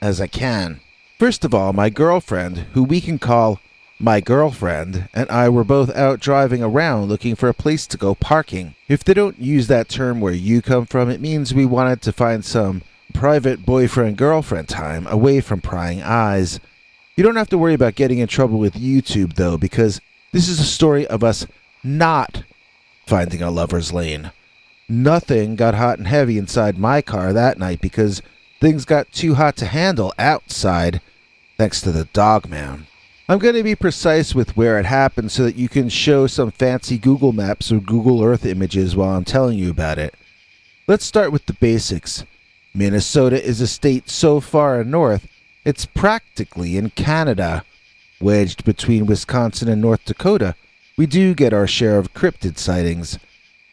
as I can. First of all, my girlfriend, who we can call my girlfriend, and I were both out driving around looking for a place to go parking. If they don't use that term where you come from, it means we wanted to find some private boyfriend-girlfriend time away from prying eyes. You don't have to worry about getting in trouble with YouTube, though, because this is a story of us not finding a lover's lane. Nothing got hot and heavy inside my car that night because things got too hot to handle outside, thanks to the Dogman. I'm going to be precise with where it happened so that you can show some fancy Google Maps or Google Earth images while I'm telling you about it. Let's start with the basics. Minnesota is a state so far north, it's practically in Canada. Wedged between Wisconsin and North Dakota, we do get our share of cryptid sightings.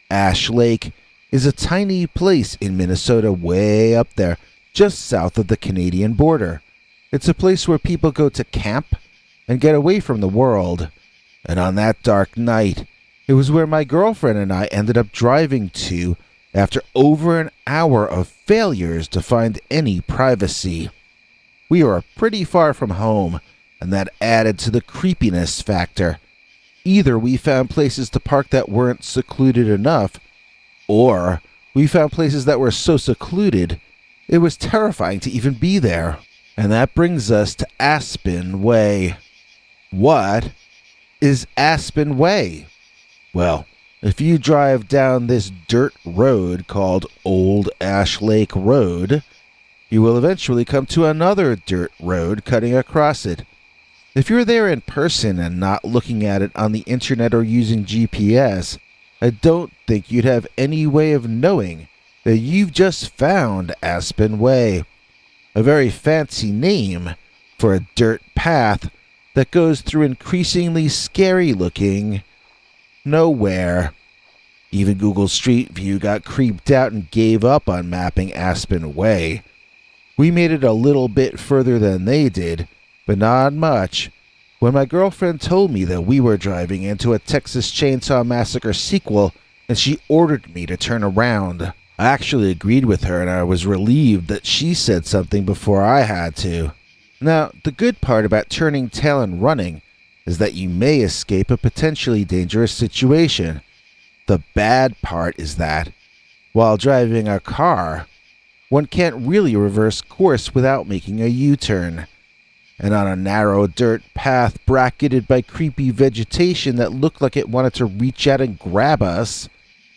Ash Lake is a tiny place in Minnesota way up there, just south of the Canadian border. It's a place where people go to camp and get away from the world. And on that dark night, it was where my girlfriend and I ended up driving to after over an hour of failures to find any privacy. We were pretty far from home, and that added to the creepiness factor. Either we found places to park that weren't secluded enough, or we found places that were so secluded it was terrifying to even be there. And that brings us to Aspen Way. What is Aspen Way? Well, if you drive down this dirt road called Old Ash Lake Road, you will eventually come to another dirt road cutting across it. If you're there in person and not looking at it on the internet or using GPS, I don't think you'd have any way of knowing that you've just found Aspen Way, a very fancy name for a dirt path that goes through increasingly scary-looking nowhere. Even Google Street View got creeped out and gave up on mapping Aspen Way. We made it a little bit further than they did, but not much. When my girlfriend told me that we were driving into a Texas Chainsaw Massacre sequel and she ordered me to turn around, I actually agreed with her and I was relieved that she said something before I had to. Now, the good part about turning tail and running is that you may escape a potentially dangerous situation. The bad part is that, while driving a car, one can't really reverse course without making a U-turn. And on a narrow dirt path bracketed by creepy vegetation that looked like it wanted to reach out and grab us,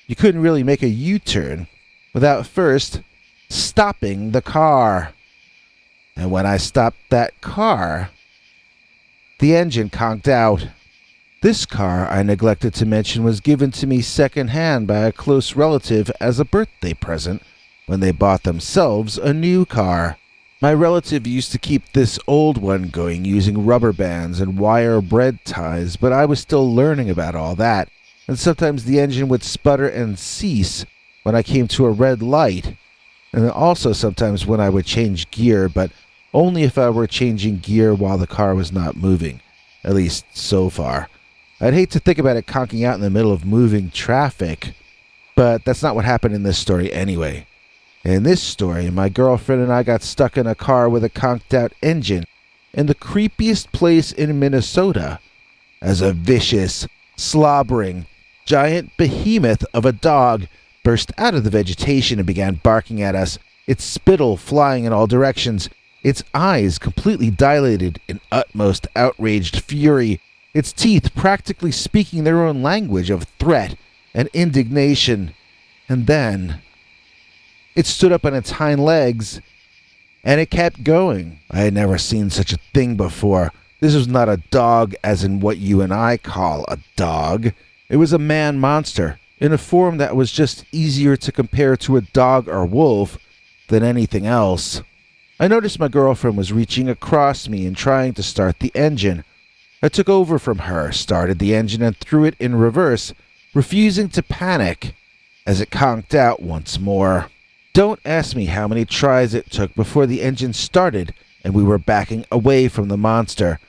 you couldn't really make a U-turn without first stopping the car. And when I stopped that car, the engine conked out. This car, I neglected to mention, was given to me secondhand by a close relative as a birthday present when they bought themselves a new car. My relative used to keep this old one going using rubber bands and wire bread ties, but I was still learning about all that, and sometimes the engine would sputter and cease when I came to a red light, and also sometimes when I would change gear, but only if I were changing gear while the car was not moving, at least so far. I'd hate to think about it conking out in the middle of moving traffic, but that's not what happened in this story anyway. In this story, my girlfriend and I got stuck in a car with a conked-out engine in the creepiest place in Minnesota, as a vicious, slobbering, giant behemoth of a dog burst out of the vegetation and began barking at us, its spittle flying in all directions, its eyes completely dilated in utmost outraged fury, its teeth practically speaking their own language of threat and indignation. And then it stood up on its hind legs, and it kept going. I had never seen such a thing before. This was not a dog as in what you and I call a dog. It was a man monster, in a form that was just easier to compare to a dog or wolf than anything else. I noticed my girlfriend was reaching across me and trying to start the engine. I took over from her, started the engine, and threw it in reverse, refusing to panic as it conked out once more. Don't ask me how many tries it took before the engine started and we were backing away from the monster.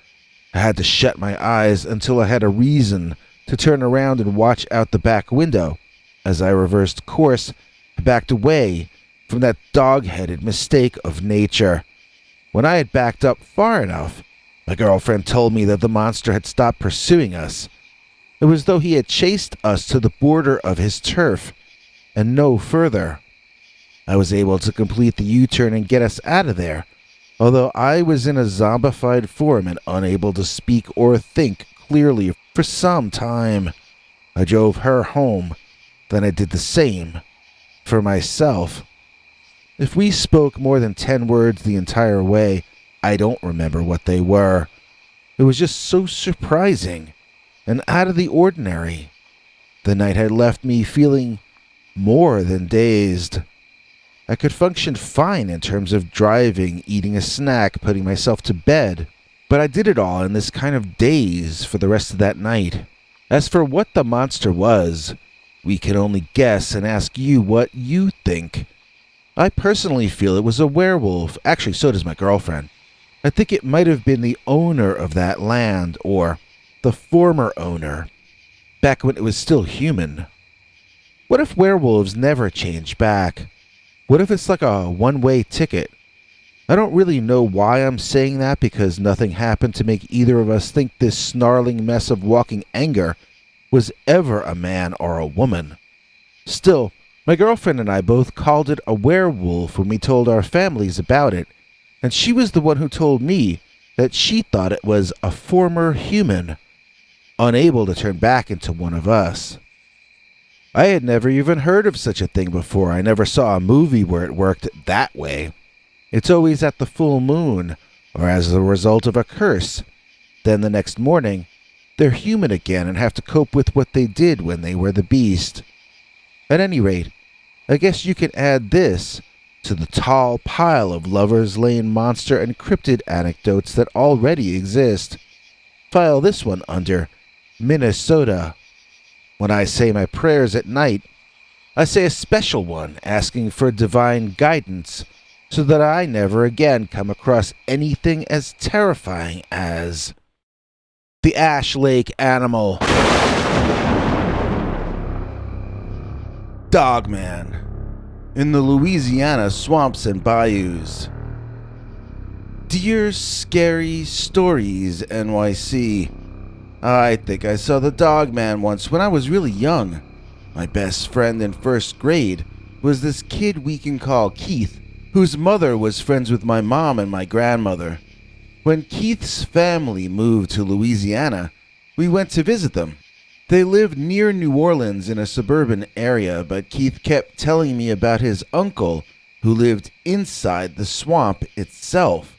I had to shut my eyes until I had a reason to turn around and watch out the back window. As I reversed course, I backed away from that dog-headed mistake of nature. When I had backed up far enough, my girlfriend told me that the monster had stopped pursuing us. It was as though he had chased us to the border of his turf, and no further. I was able to complete the U-turn and get us out of there, although I was in a zombified form and unable to speak or think clearly for some time. I drove her home, then I did the same for myself. If we spoke more than 10 words the entire way, I don't remember what they were. It was just so surprising and out of the ordinary. The night had left me feeling more than dazed. I could function fine in terms of driving, eating a snack, putting myself to bed, but I did it all in this kind of daze for the rest of that night. As for what the monster was, we can only guess and ask you what you think. I personally feel it was a werewolf. Actually, so does my girlfriend. I think it might have been the owner of that land, or the former owner, back when it was still human. What if werewolves never change back? What if it's like a one-way ticket? I don't really know why I'm saying that, because nothing happened to make either of us think this snarling mess of walking anger was ever a man or a woman. Still, my girlfriend and I both called it a werewolf when we told our families about it, and she was the one who told me that she thought it was a former human, unable to turn back into one of us. I had never even heard of such a thing before. I never saw a movie where it worked that way. It's always at the full moon, or as a result of a curse. Then the next morning, they're human again and have to cope with what they did when they were the beast. At any rate, I guess you can add this to the tall pile of Lover's Lane monster and cryptid anecdotes that already exist. File this one under Minnesota. When I say my prayers at night, I say a special one asking for divine guidance so that I never again come across anything as terrifying as the Ash Lake Animal. Dogman. In the Louisiana swamps and bayous. Dear Scary Stories, NYC. I think I saw the Dogman once when I was really young. My best friend in first grade was this kid we can call Keith, whose mother was friends with my mom and my grandmother. When Keith's family moved to Louisiana, we went to visit them. They lived near New Orleans in a suburban area, but Keith kept telling me about his uncle who lived inside the swamp itself.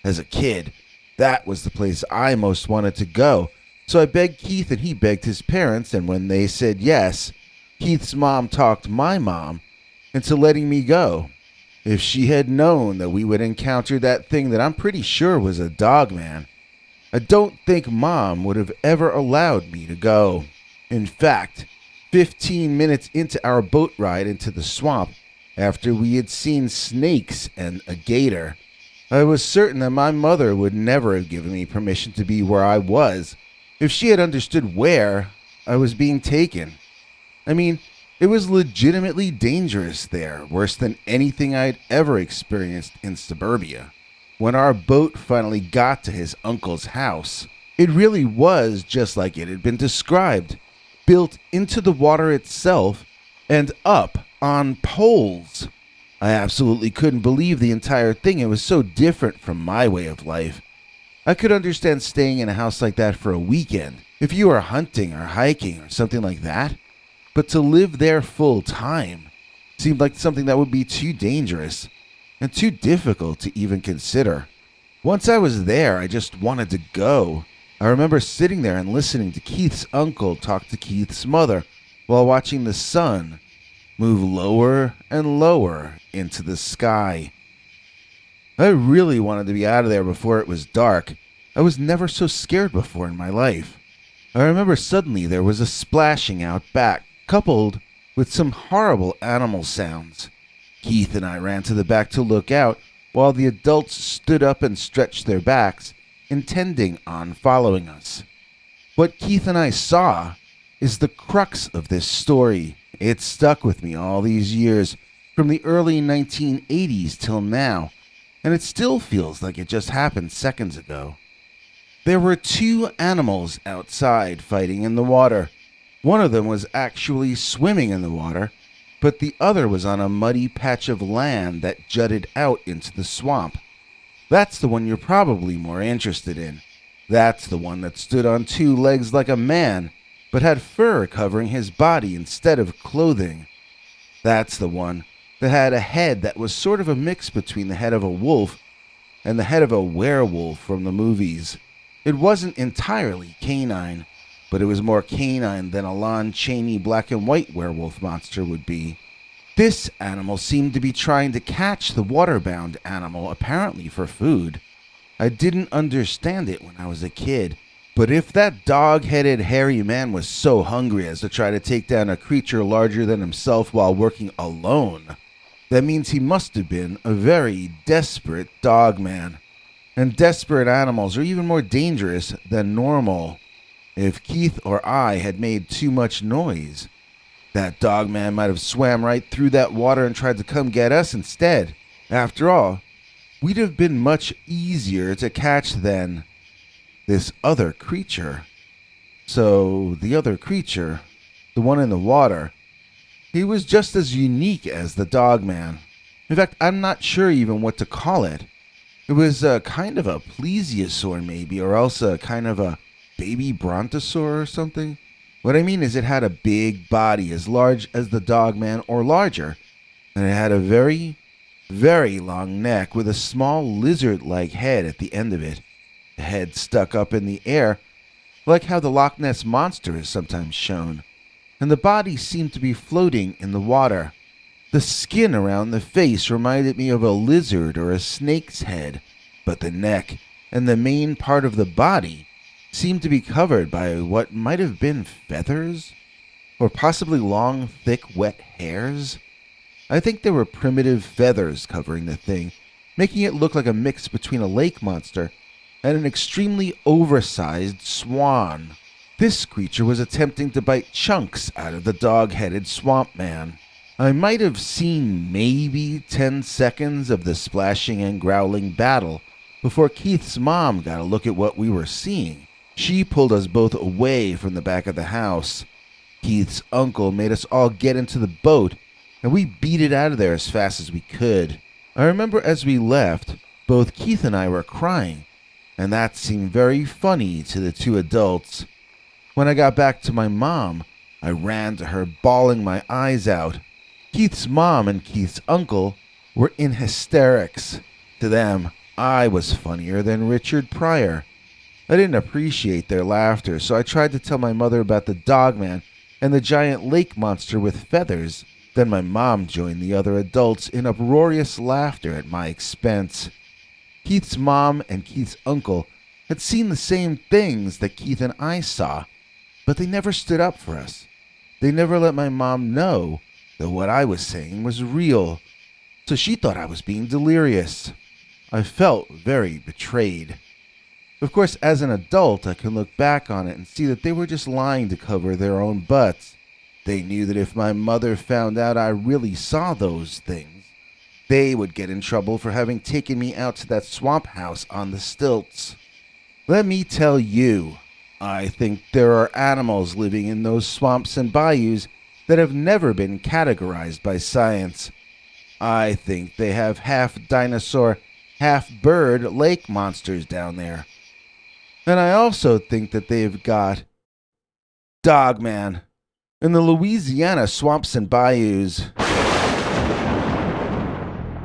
As a kid, that was the place I most wanted to go, so I begged Keith and he begged his parents, and when they said yes, Keith's mom talked my mom into letting me go. If she had known that we would encounter that thing that I'm pretty sure was a Dogman, I don't think Mom would have ever allowed me to go. In fact, 15 minutes into our boat ride into the swamp, after we had seen snakes and a gator, I was certain that my mother would never have given me permission to be where I was if she had understood where I was being taken. I mean, it was legitimately dangerous there, worse than anything I'd ever experienced in suburbia. When our boat finally got to his uncle's house, it really was just like it had been described, built into the water itself and up on poles. I absolutely couldn't believe the entire thing. It was so different from my way of life. I could understand staying in a house like that for a weekend, if you were hunting or hiking or something like that, but to live there full time seemed like something that would be too dangerous and too difficult to even consider. Once I was there, I just wanted to go. I remember sitting there and listening to Keith's uncle talk to Keith's mother, while watching the sun move lower and lower into the sky. I really wanted to be out of there before it was dark. I was never so scared before in my life. I remember suddenly there was a splashing out back, coupled with some horrible animal sounds. Keith and I ran to the back to look out, while the adults stood up and stretched their backs, intending on following us. What Keith and I saw is the crux of this story. It stuck with me all these years, from the early 1980s till now, and it still feels like it just happened seconds ago. There were two animals outside fighting in the water. One of them was actually swimming in the water, but the other was on a muddy patch of land that jutted out into the swamp. That's the one you're probably more interested in. That's the one that stood on two legs like a man, but had fur covering his body instead of clothing. That's the one that had a head that was sort of a mix between the head of a wolf and the head of a werewolf from the movies. It wasn't entirely canine, but it was more canine than a Lon Chaney black and white werewolf monster would be. This animal seemed to be trying to catch the waterbound animal, apparently for food. I didn't understand it when I was a kid, but if that dog-headed hairy man was so hungry as to try to take down a creature larger than himself while working alone, that means he must have been a very desperate dogman. And desperate animals are even more dangerous than normal. If Keith or I had made too much noise, that dogman might have swam right through that water and tried to come get us instead. After all, we'd have been much easier to catch than this other creature. So the other creature, the one in the water, he was just as unique as the dogman. In fact, I'm not sure even what to call it. It was a kind of a plesiosaur maybe, or else a kind of a baby brontosaur or something. What I mean is it had a big body as large as the dogman or larger, and it had a very, very long neck with a small lizard-like head at the end of it. The head stuck up in the air, like how the Loch Ness Monster is sometimes shown, and the body seemed to be floating in the water. The skin around the face reminded me of a lizard or a snake's head, but the neck and the main part of the body seemed to be covered by what might have been feathers, or possibly long, thick, wet hairs. I think there were primitive feathers covering the thing, making it look like a mix between a lake monster and an extremely oversized swan. This creature was attempting to bite chunks out of the dog-headed swamp man. I might have seen maybe 10 seconds of the splashing and growling battle before Keith's mom got a look at what we were seeing. She pulled us both away from the back of the house. Keith's uncle made us all get into the boat, and we beat it out of there as fast as we could. I remember as we left, both Keith and I were crying, and that seemed very funny to the two adults. When I got back to my mom, I ran to her bawling my eyes out. Keith's mom and Keith's uncle were in hysterics. To them, I was funnier than Richard Pryor. I didn't appreciate their laughter, so I tried to tell my mother about the dogman and the giant lake monster with feathers. Then my mom joined the other adults in uproarious laughter at my expense. Keith's mom and Keith's uncle had seen the same things that Keith and I saw, but they never stood up for us. They never let my mom know that what I was saying was real, so she thought I was being delirious. I felt very betrayed. Of course, as an adult, I can look back on it and see that they were just lying to cover their own butts. They knew that if my mother found out I really saw those things, they would get in trouble for having taken me out to that swamp house on the stilts. Let me tell you, I think there are animals living in those swamps and bayous that have never been categorized by science. I think they have half dinosaur, half bird lake monsters down there. And I also think that they've got Dogman in the Louisiana swamps and bayous.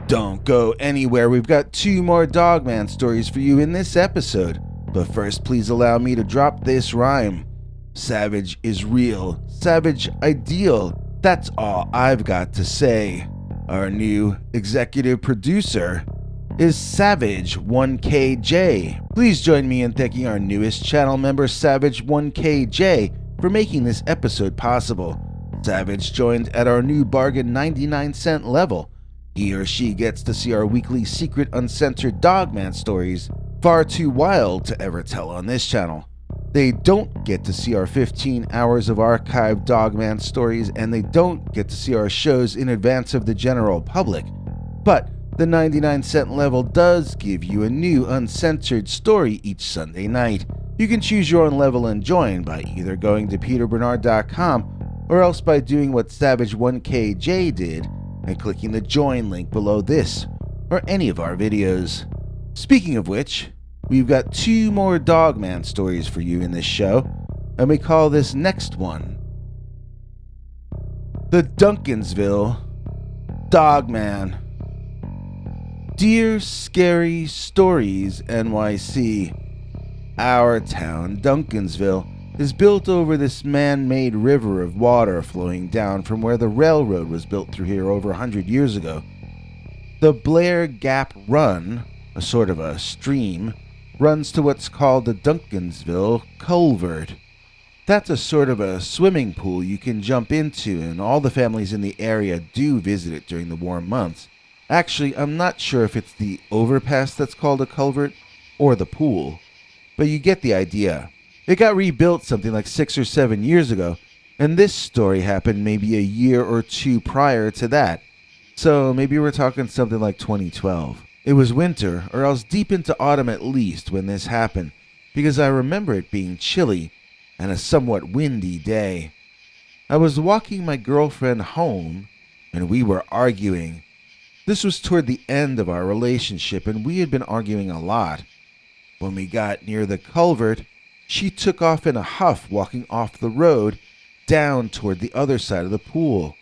Don't go anywhere. We've got 2 more Dogman stories for you in this episode. But first, please allow me to drop this rhyme. Savage is real, savage ideal. That's all I've got to say. Our new executive producer is Savage1KJ. Please join me in thanking our newest channel member, Savage1KJ, for making this episode possible. Savage joined at our new bargain 99-cent level. He or she gets to see our weekly secret uncensored Dogman stories, far too wild to ever tell on this channel. They don't get to see our 15 hours of archived Dogman stories, and they don't get to see our shows in advance of the general public. But the 99-cent level does give you a new uncensored story each Sunday night. You can choose your own level and join by either going to peterbernard.com or else by doing what Savage1KJ did and clicking the join link below this or any of our videos. Speaking of which, we've got 2 more Dogman stories for you in this show, and we call this next one the Duncansville Dogman. Dear Scary Stories NYC, our town, Duncansville, is built over this man-made river of water flowing down from where the railroad was built through here over 100 years ago. The Blair Gap Run, a sort of a stream, runs to what's called the Duncansville culvert. That's a sort of a swimming pool you can jump into, and all the families in the area do visit it during the warm months. Actually, I'm not sure if it's the overpass that's called a culvert or the pool, but you get the idea. It got rebuilt something like 6 or 7 years ago, and this story happened maybe a year or 2 prior to that. So maybe we're talking something like 2012. It was winter, or else deep into autumn at least, when this happened, because I remember it being chilly and a somewhat windy day. I was walking my girlfriend home, and we were arguing. This was toward the end of our relationship, and we had been arguing a lot. When we got near the culvert, she took off in a huff, walking off the road down toward the other side of the pool.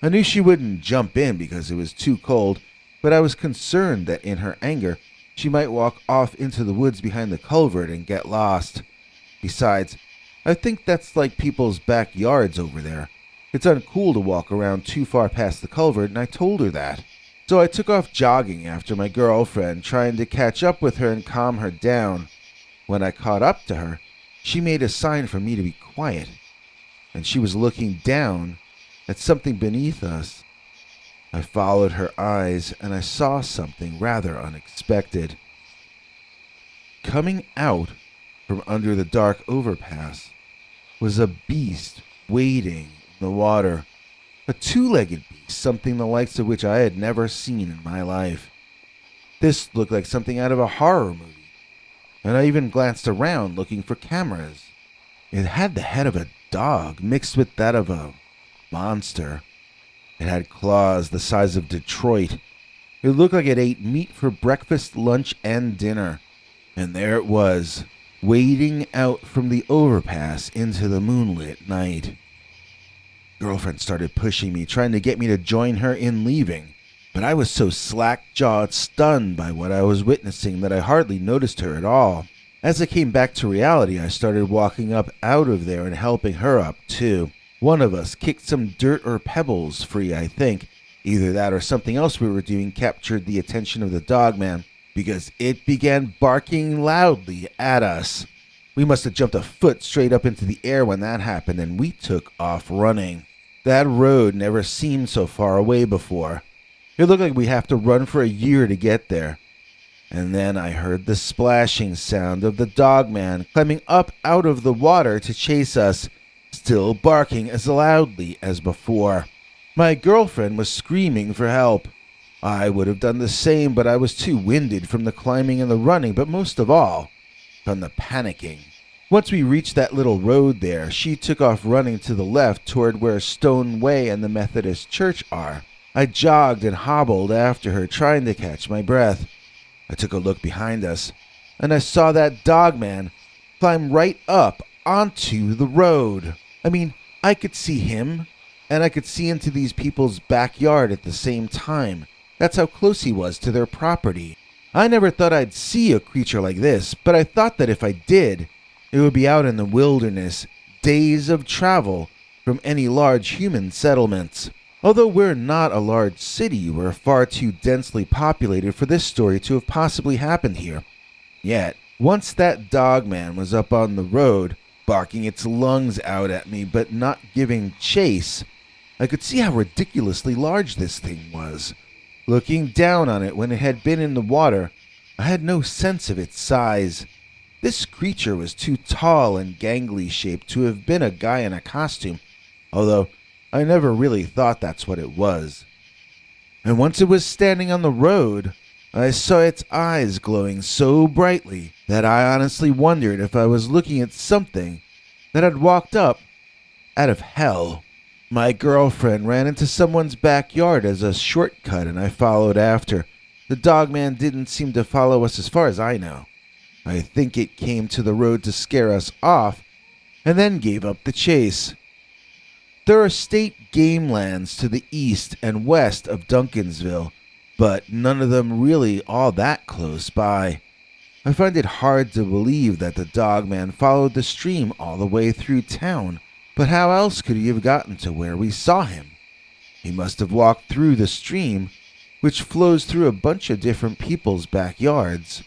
I knew she wouldn't jump in because it was too cold, but I was concerned that in her anger, she might walk off into the woods behind the culvert and get lost. Besides, I think that's like people's backyards over there. It's uncool to walk around too far past the culvert, and I told her that. So I took off jogging after my girlfriend, trying to catch up with her and calm her down. When I caught up to her, she made a sign for me to be quiet, and she was looking down at something beneath us. I followed her eyes, and I saw something rather unexpected. Coming out from under the dark overpass was a beast wading in the water, a 2-legged beast, something the likes of which I had never seen in my life. This looked like something out of a horror movie, and I even glanced around looking for cameras. It had the head of a dog mixed with that of a monster. It had claws the size of Detroit. It looked like it ate meat for breakfast, lunch, and dinner. And there it was, wading out from the overpass into the moonlit night. Girlfriend started pushing me, trying to get me to join her in leaving. But I was so slack-jawed, stunned by what I was witnessing, that I hardly noticed her at all. As I came back to reality, I started walking up out of there and helping her up, too. One of us kicked some dirt or pebbles free, I think. Either that or something else we were doing captured the attention of the Dogman, because it began barking loudly at us. We must have jumped a foot straight up into the air when that happened, and we took off running. That road never seemed so far away before. It looked like we have to run for a year to get there. And then I heard the splashing sound of the Dogman climbing up out of the water to chase us, still barking as loudly as before. My girlfriend was screaming for help. I would have done the same, but I was too winded from the climbing and the running, but most of all, from the panicking. Once we reached that little road there, she took off running to the left toward where Stone Way and the Methodist Church are. I jogged and hobbled after her, trying to catch my breath. I took a look behind us, and I saw that Dogman climb right up onto the road. I mean, I could see him, and I could see into these people's backyard at the same time. That's how close he was to their property. I never thought I'd see a creature like this, but I thought that if I did, It would be out in the wilderness, days of travel from any large human settlements. Although we're not a large city, we're far too densely populated for this story to have possibly happened here. Yet, once that Dogman was up on the road, barking its lungs out at me but not giving chase, I could see how ridiculously large this thing was. Looking down on it when it had been in the water, I had no sense of its size. This creature was too tall and gangly shaped to have been a guy in a costume, although I never really thought that's what it was. And once it was standing on the road, I saw its eyes glowing so brightly that I honestly wondered if I was looking at something that had walked up out of hell. My girlfriend ran into someone's backyard as a shortcut and I followed after. The Dogman didn't seem to follow us as far as I know. I think it came to the road to scare us off and then gave up the chase. There are state game lands to the east and west of Duncansville, but none of them really all that close by. I find it hard to believe that the Dogman followed the stream all the way through town, but how else could he have gotten to where we saw him? He must have walked through the stream, which flows through a bunch of different people's backyards,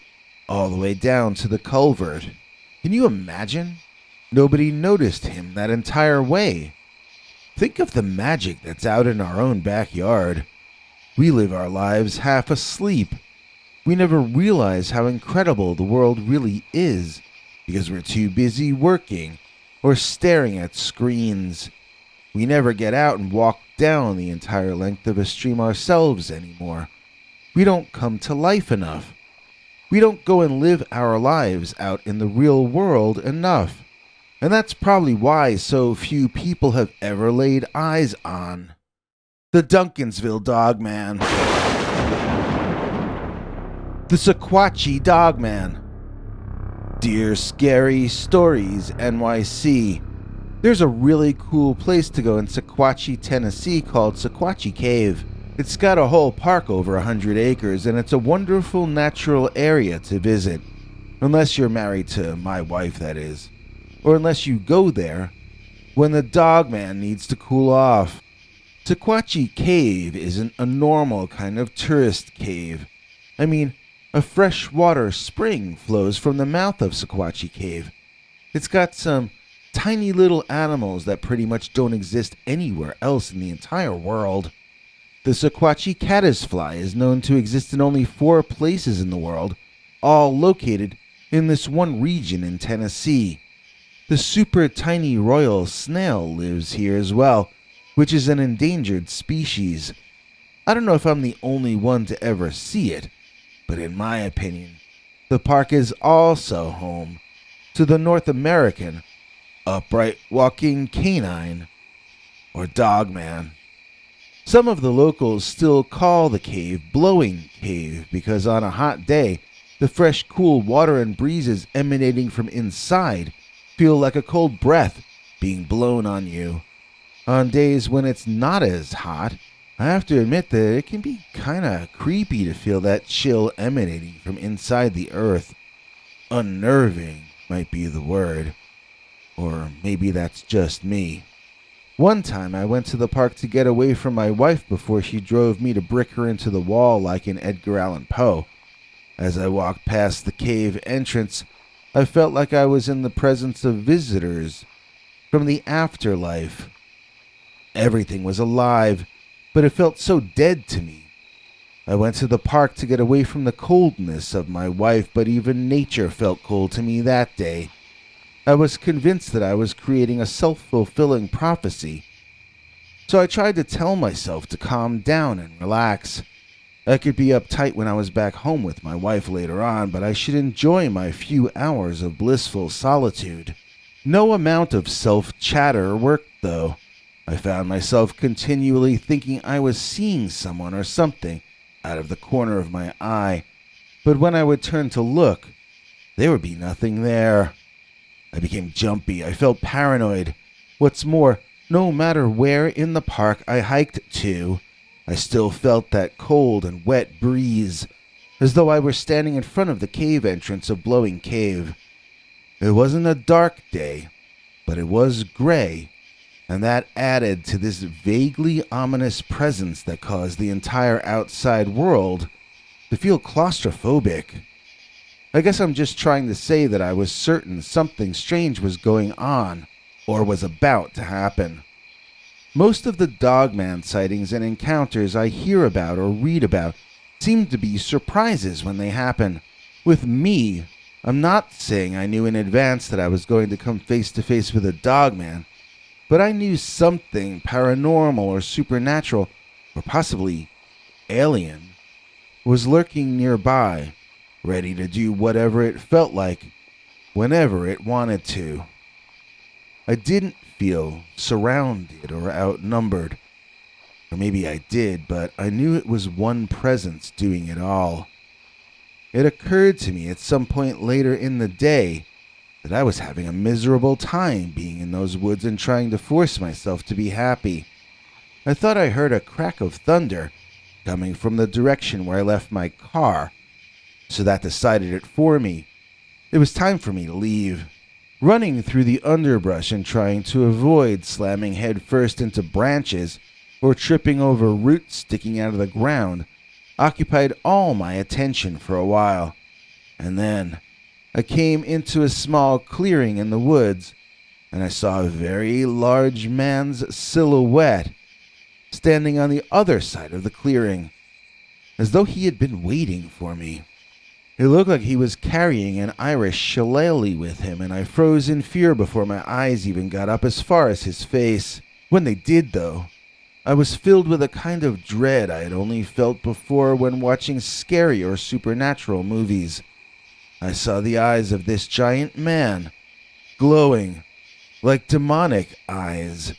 all the way down to the culvert. Can you imagine? Nobody noticed him that entire way. Think of the magic that's out in our own backyard. We live our lives half asleep. We never realize how incredible the world really is because we're too busy working or staring at screens. We never get out and walk down the entire length of a stream ourselves anymore. We don't come to life enough. We don't go and live our lives out in the real world enough. And that's probably why so few people have ever laid eyes on the Duncansville Dogman. The Saquachi Dogman. Dear Scary Stories NYC. There's a really cool place to go in Saquachi, Tennessee called Saquachi Cave. It's got a whole park over 100 acres and it's a wonderful natural area to visit. Unless you're married to my wife, that is. Or unless you go there when the Dogman needs to cool off. Saquachi Cave isn't a normal kind of tourist cave. I mean, a freshwater spring flows from the mouth of Saquachi Cave. It's got some tiny little animals that pretty much don't exist anywhere else in the entire world. The Saquachi caddisfly is known to exist in only 4 places in the world, all located in this one region in Tennessee. The super tiny royal snail lives here as well, which is an endangered species. I don't know if I'm the only one to ever see it, but in my opinion, the park is also home to the North American upright walking canine, or Dogman. Some of the locals still call the cave Blowing Cave because on a hot day, the fresh cool water and breezes emanating from inside feel like a cold breath being blown on you. On days when it's not as hot, I have to admit that it can be kinda creepy to feel that chill emanating from inside the earth. Unnerving might be the word. Or maybe that's just me. One time I went to the park to get away from my wife before she drove me to brick her into the wall like in Edgar Allan Poe. As I walked past the cave entrance, I felt like I was in the presence of visitors from the afterlife. Everything was alive, but it felt so dead to me. I went to the park to get away from the coldness of my wife, but even nature felt cold to me that day. I was convinced that I was creating a self-fulfilling prophecy. So I tried to tell myself to calm down and relax. I could be uptight when I was back home with my wife later on, but I should enjoy my few hours of blissful solitude. No amount of self-chatter worked, though. I found myself continually thinking I was seeing someone or something out of the corner of my eye, but when I would turn to look, there would be nothing there. I became jumpy. I felt paranoid. What's more, no matter where in the park I hiked to, I still felt that cold and wet breeze, as though I were standing in front of the cave entrance of Blowing Cave. It wasn't a dark day, but it was gray, and that added to this vaguely ominous presence that caused the entire outside world to feel claustrophobic. I guess I'm just trying to say that I was certain something strange was going on, or was about to happen. Most of the Dogman sightings and encounters I hear about or read about seem to be surprises when they happen. With me, I'm not saying I knew in advance that I was going to come face to face with a Dogman, but I knew something paranormal or supernatural, or possibly alien, was lurking nearby, ready to do whatever it felt like, whenever it wanted to. I didn't feel surrounded or outnumbered. Or maybe I did, but I knew it was one presence doing it all. It occurred to me at some point later in the day that I was having a miserable time being in those woods and trying to force myself to be happy. I thought I heard a crack of thunder coming from the direction where I left my car, so that decided it for me. It was time for me to leave. Running through the underbrush and trying to avoid slamming headfirst into branches or tripping over roots sticking out of the ground occupied all my attention for a while. And then I came into a small clearing in the woods, and I saw a very large man's silhouette standing on the other side of the clearing, as though he had been waiting for me. It looked like he was carrying an Irish shillelagh with him, and I froze in fear before my eyes even got up as far as his face. When they did, though, I was filled with a kind of dread I had only felt before when watching scary or supernatural movies. I saw the eyes of this giant man, glowing like demonic eyes,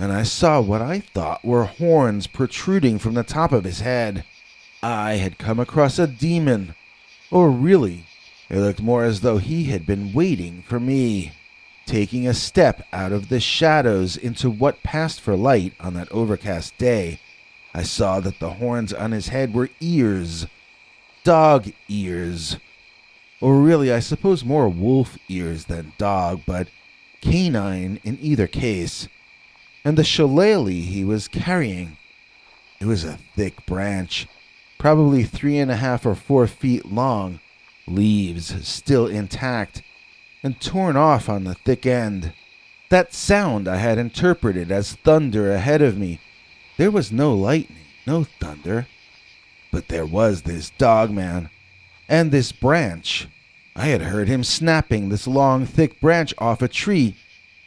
and I saw what I thought were horns protruding from the top of his head. I had come across a demon. Or really, it looked more as though he had been waiting for me. Taking a step out of the shadows into what passed for light on that overcast day, I saw that the horns on his head were ears. Dog ears. Or really, I suppose more wolf ears than dog, but canine in either case. And the shillelagh he was carrying, it was a thick branch, probably 3.5 or 4 feet long, leaves still intact, and torn off on the thick end. That sound I had interpreted as thunder ahead of me. There was no lightning, no thunder, but there was this Dogman, and this branch. I had heard him snapping this long, thick branch off a tree,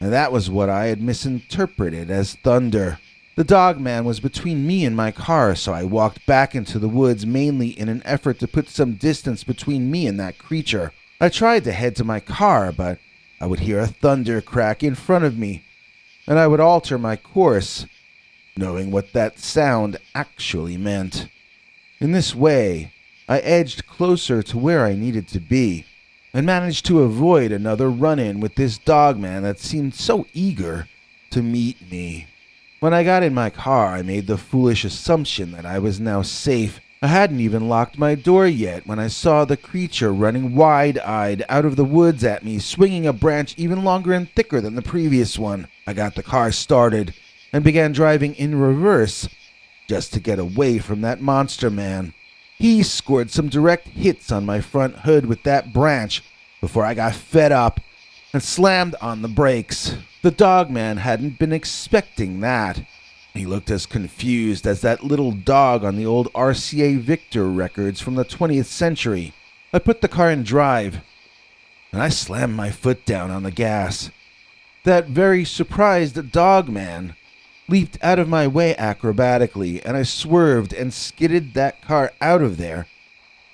and that was what I had misinterpreted as thunder. The Dogman was between me and my car, so I walked back into the woods mainly in an effort to put some distance between me and that creature. I tried to head to my car, but I would hear a thunder crack in front of me, and I would alter my course, knowing what that sound actually meant. In this way, I edged closer to where I needed to be, and managed to avoid another run-in with this Dogman that seemed so eager to meet me. When I got in my car, I made the foolish assumption that I was now safe. I hadn't even locked my door yet when I saw the creature running wide-eyed out of the woods at me, swinging a branch even longer and thicker than the previous one. I got the car started and began driving in reverse just to get away from that monster man. He scored some direct hits on my front hood with that branch before I got fed up and slammed on the brakes. The Dogman hadn't been expecting that. He looked as confused as that little dog on the old RCA Victor records from the 20th century. I put the car in drive, and I slammed my foot down on the gas. That very surprised Dogman leaped out of my way acrobatically, and I swerved and skidded that car out of there,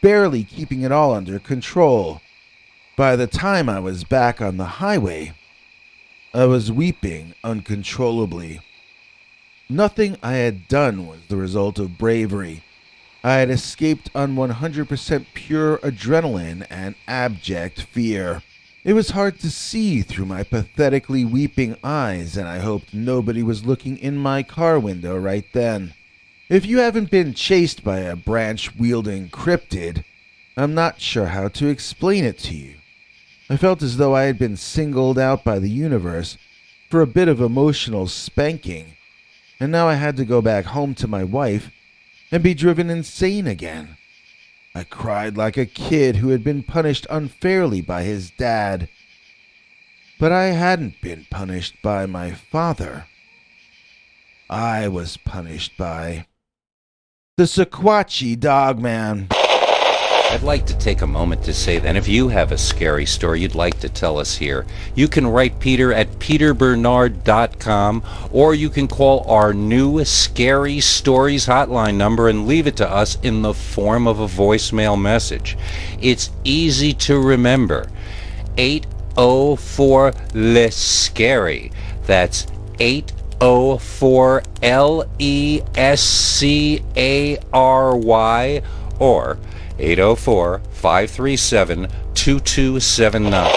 barely keeping it all under control. By the time I was back on the highway, I was weeping uncontrollably. Nothing I had done was the result of bravery. I had escaped on 100% pure adrenaline and abject fear. It was hard to see through my pathetically weeping eyes, and I hoped nobody was looking in my car window right then. If you haven't been chased by a branch-wielding cryptid, I'm not sure how to explain it to you. I felt as though I had been singled out by the universe for a bit of emotional spanking, and now I had to go back home to my wife and be driven insane again. I cried like a kid who had been punished unfairly by his dad. But I hadn't been punished by my father. I was punished by the Saquachi Dogman.
I'd like to take a moment to say that if you have a scary story you'd like to tell us here, you can write Peter at peterbernard.com, or you can call our new Scary Stories hotline number and leave it to us in the form of a voicemail message. It's easy to remember. 804-LESCARY. That's 804-LESCARY, or 804-537-2279.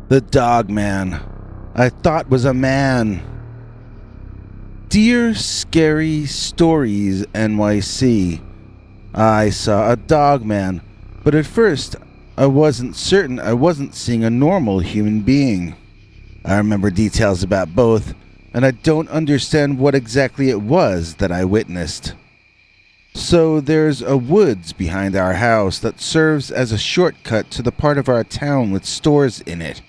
The Dogman, I thought was a man. Dear Scary Stories NYC, I saw a dogman, but at first I wasn't certain I wasn't seeing a normal human being. I remember details about both, and I don't understand what exactly it was that I witnessed. So there's a woods behind our house that serves as a shortcut to the part of our town with stores in it.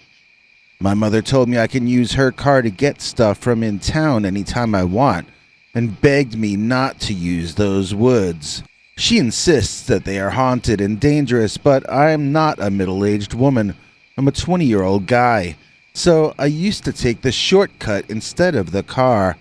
My mother told me I can use her car to get stuff from in town anytime I want, and begged me not to use those woods. She insists that they are haunted and dangerous, but I'm not a middle-aged woman. I'm a 20-year-old guy. So I used to take the shortcut instead of the car.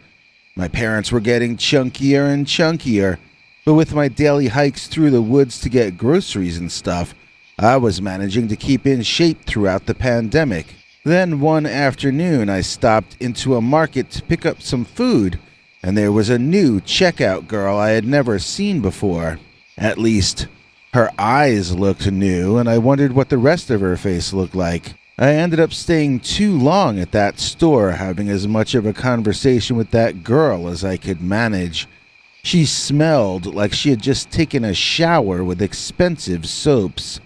My parents were getting chunkier and chunkier, but with my daily hikes through the woods to get groceries and stuff, I was managing to keep in shape throughout the pandemic. Then one afternoon I stopped into a market to pick up some food, and there was a new checkout girl I had never seen before. At least, her eyes looked new, and I wondered what the rest of her face looked like. I ended up staying too long at that store, having as much of a conversation with that girl as I could manage. She smelled like she had just taken a shower with expensive soaps.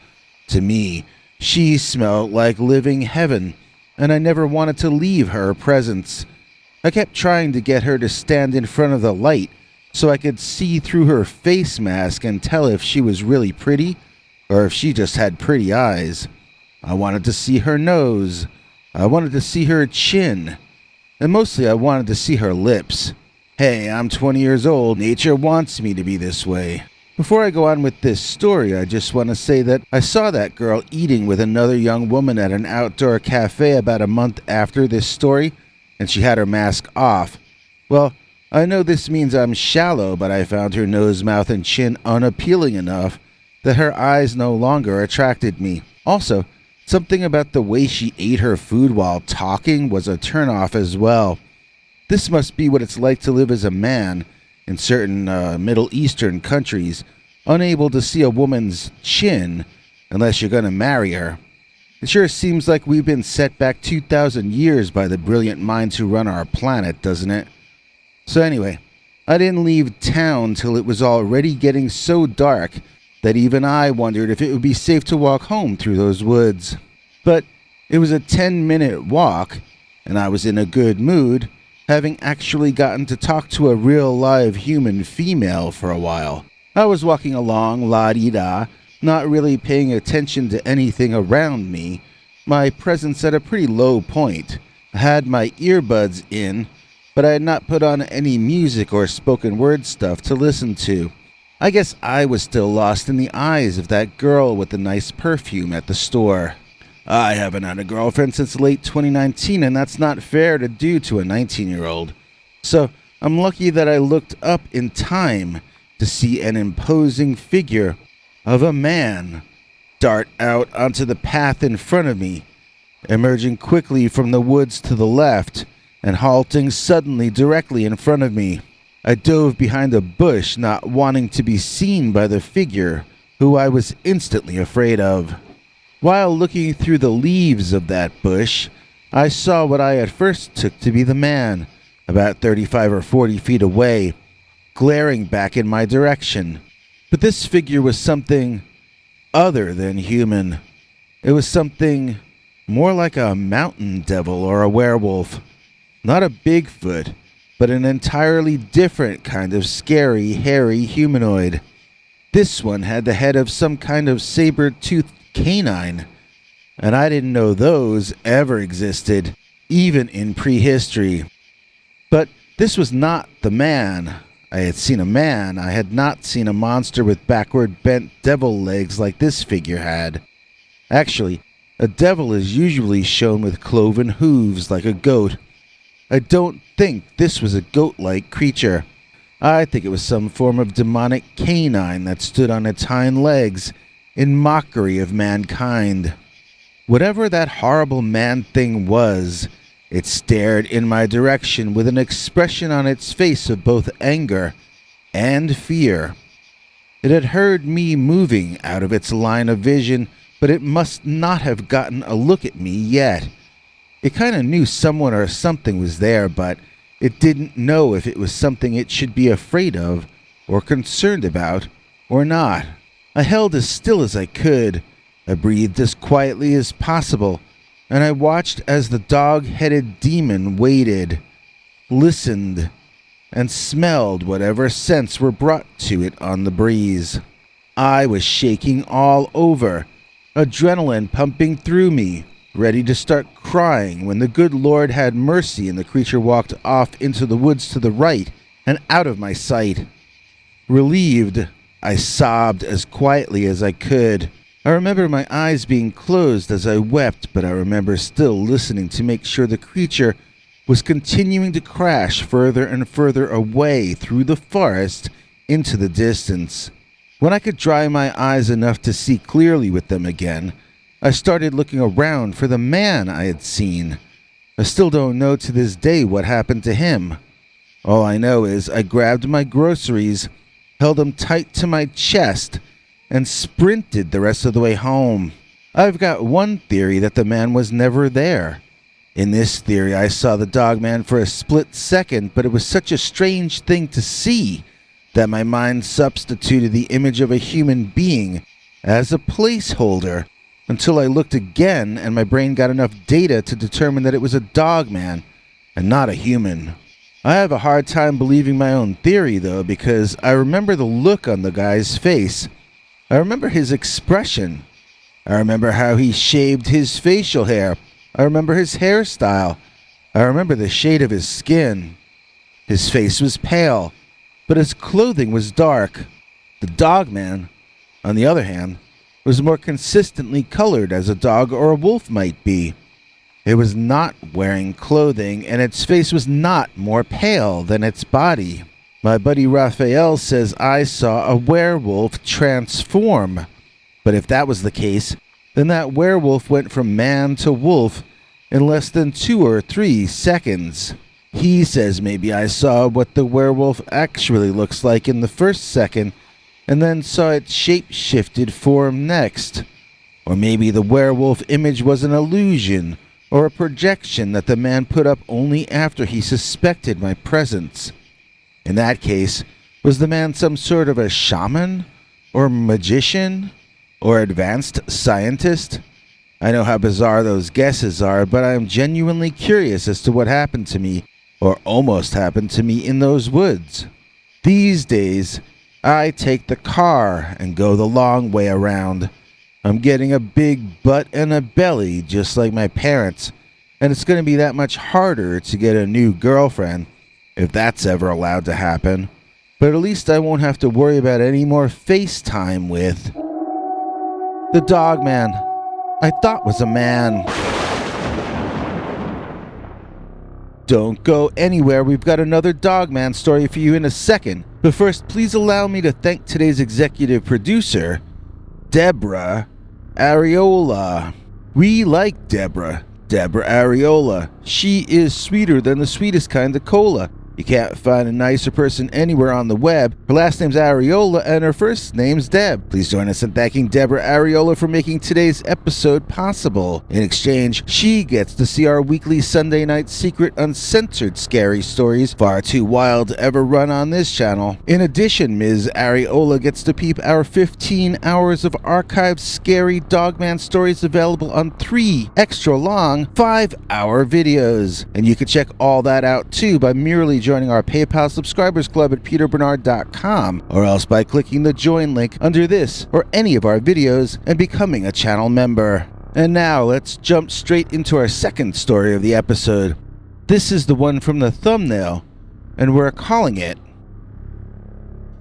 To me, she smelled like living heaven, and I never wanted to leave her presence. I kept trying to get her to stand in front of the light so I could see through her face mask and tell if she was really pretty or if she just had pretty eyes. I wanted to see her nose. I wanted to see her chin. And mostly I wanted to see her lips. Hey, I'm 20 years old. Nature wants me to be this way. Before I go on with this story, I just want to say that I saw that girl eating with another young woman at an outdoor cafe about a month after this story, and she had her mask off. Well, I know this means I'm shallow, but I found her nose, mouth, and chin unappealing enough that her eyes no longer attracted me. Also, something about the way she ate her food while talking was a turnoff as well. This must be what it's like to live as a man in certain Middle Eastern countries, unable to see a woman's chin unless you're going to marry her. It sure seems like we've been set back 2,000 years by the brilliant minds who run our planet, doesn't it? So anyway, I didn't leave town till it was already getting so dark that even I wondered if it would be safe to walk home through those woods. But it was a 10-minute walk, and I was in a good mood, having actually gotten to talk to a real live human female for a while. I was walking along la-di-da, not really paying attention to anything around me, my presence at a pretty low point. I had my earbuds in, but I had not put on any music or spoken word stuff to listen to. I guess I was still lost in the eyes of that girl with the nice perfume at the store. I haven't had a girlfriend since late 2019, and that's not fair to do to a 19-year-old. So I'm lucky that I looked up in time to see an imposing figure of a man dart out onto the path in front of me, emerging quickly from the woods to the left and halting suddenly directly in front of me. I dove behind a bush, not wanting to be seen by the figure, who I was instantly afraid of. While looking through the leaves of that bush, I saw what I at first took to be the man, about 35 or 40 feet away, glaring back in my direction. But this figure was something other than human. It was something more like a mountain devil or a werewolf. Not a Bigfoot, but an entirely different kind of scary, hairy humanoid. This one had the head of some kind of saber-toothed canine, and I didn't know those ever existed, even in prehistory. But this was not the man. I had seen a man. I had not seen a monster with backward bent devil legs like this figure had. Actually, a devil is usually shown with cloven hooves like a goat. I don't think this was a goat-like creature. I think it was some form of demonic canine that stood on its hind legs in mockery of mankind. Whatever that horrible man-thing was, it stared in my direction with an expression on its face of both anger and fear. It had heard me moving out of its line of vision, but it must not have gotten a look at me yet. It kind of knew someone or something was there, but it didn't know if it was something it should be afraid of, or concerned about, or not. I held as still as I could. I breathed as quietly as possible, and I watched as the dog-headed demon waited, listened, and smelled whatever scents were brought to it on the breeze. I was shaking all over, adrenaline pumping through me, ready to start crying when the good Lord had mercy and the creature walked off into the woods to the right and out of my sight. Relieved, I sobbed as quietly as I could. I remember my eyes being closed as I wept, but I remember still listening to make sure the creature was continuing to crash further and further away through the forest into the distance. When I could dry my eyes enough to see clearly with them again, I started looking around for the man I had seen. I still don't know to this day what happened to him. All I know is I grabbed my groceries, held them tight to my chest, and sprinted the rest of the way home. I've got one theory that the man was never there. In this theory, I saw the Dogman for a split second, but it was such a strange thing to see that my mind substituted the image of a human being as a placeholder until I looked again and my brain got enough data to determine that it was a Dogman and not a human. I have a hard time believing my own theory, though, because I remember the look on the guy's face. I remember his expression. I remember how he shaved his facial hair. I remember his hairstyle. I remember the shade of his skin. His face was pale, but his clothing was dark. The Dogman, on the other hand, was more consistently colored as a dog or a wolf might be. It was not wearing clothing, and its face was not more pale than its body. My buddy Raphael says I saw a werewolf transform. But if that was the case, then that werewolf went from man to wolf in less than 2 or 3 seconds. He says maybe I saw what the werewolf actually looks like in the first second, and then saw its shape-shifted form next. Or maybe the werewolf image was an illusion, or a projection that the man put up only after he suspected my presence. In that case, was the man some sort of a shaman, or magician, or advanced scientist? I know how bizarre those guesses are, but I am genuinely curious as to what happened to me, or almost happened to me in those woods. These days, I take the car and go the long way around. I'm getting a big butt and a belly just like my parents, and it's going to be that much harder to get a new girlfriend, if that's ever allowed to happen. But at least I won't have to worry about any more FaceTime with the Dogman I thought was a man. Don't go anywhere. We've got another Dogman story for you in a second. But first, please allow me to thank today's executive producer, Deborah Areola. We like Deborah Areola. She is sweeter than the sweetest kind of cola. You can't find a nicer person anywhere on the web. Her last name's Areola and her first name's Deb. Please join us in thanking Deborah Areola for making today's episode possible. In exchange, she gets to see our weekly Sunday night secret uncensored scary stories, far too wild to ever run on this channel. In addition, Ms. Areola gets to peep our 15 hours of archived scary Dogman stories available on 3 extra long 5-hour videos. And you can check all that out too by merely joining our PayPal subscribers club at peterbernard.com, or else by clicking the join link under this or any of our videos and becoming a channel member. And now let's jump straight into our second story of the episode. This is the one from the thumbnail, and we're calling it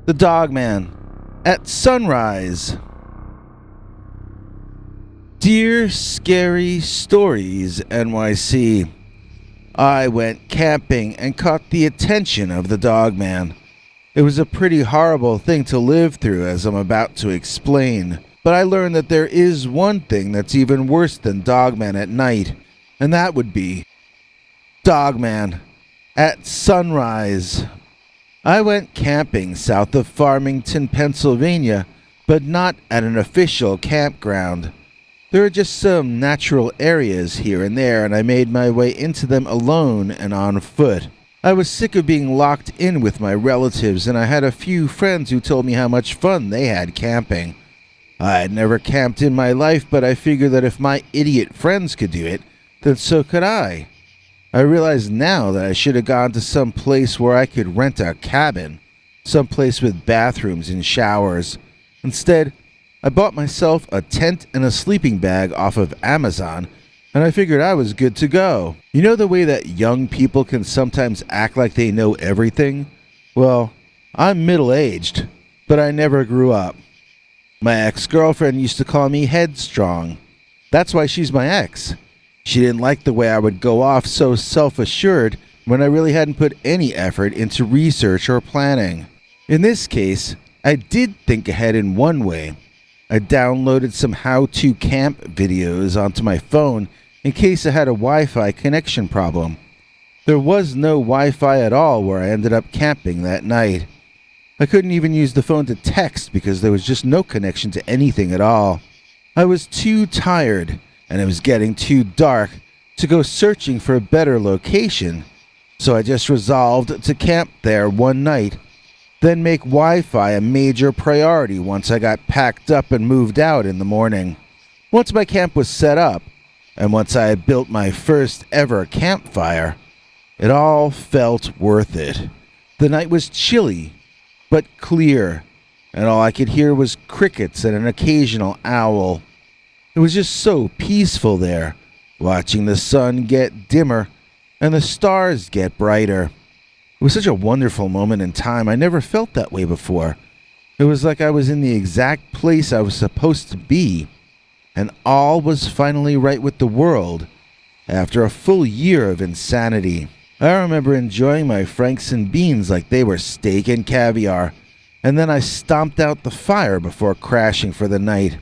The Dogman at Sunrise. Dear Scary Stories NYC, I went camping and caught the attention of the Dogman. It was a pretty horrible thing to live through, as I'm about to explain, but I learned that there is one thing that's even worse than Dogman at night, and that would be Dogman at sunrise. I went camping south of Farmington, Pennsylvania, but not at an official campground. There are just some natural areas here and there, and I made my way into them alone and on foot. I was sick of being locked in with my relatives, and I had a few friends who told me how much fun they had camping. I had never camped in my life, but I figured that if my idiot friends could do it, then so could I. I realize now that I should have gone to some place where I could rent a cabin, some place with bathrooms and showers. Instead, I bought myself a tent and a sleeping bag off of Amazon, and I figured I was good to go. You know the way that young people can sometimes act like they know everything? Well, I'm middle-aged, but I never grew up. My ex-girlfriend used to call me headstrong. That's why she's my ex. She didn't like the way I would go off so self-assured when I really hadn't put any effort into research or planning. In this case, I did think ahead in one way. I downloaded some how-to camp videos onto my phone in case I had a Wi-Fi connection problem. There was no Wi-Fi at all where I ended up camping that night. I couldn't even use the phone to text because there was just no connection to anything at all. I was too tired, and it was getting too dark to go searching for a better location, so I just resolved to camp there one night, then make Wi-Fi a major priority once I got packed up and moved out in the morning. Once my camp was set up, and once I had built my first ever campfire, it all felt worth it. The night was chilly, but clear, and all I could hear was crickets and an occasional owl. It was just so peaceful there, watching the sun get dimmer and the stars get brighter. It was such a wonderful moment in time. I never felt that way before. It was like I was in the exact place I was supposed to be, and all was finally right with the world after a full year of insanity. I remember enjoying my Franks and beans like they were steak and caviar, and then I stomped out the fire before crashing for the night.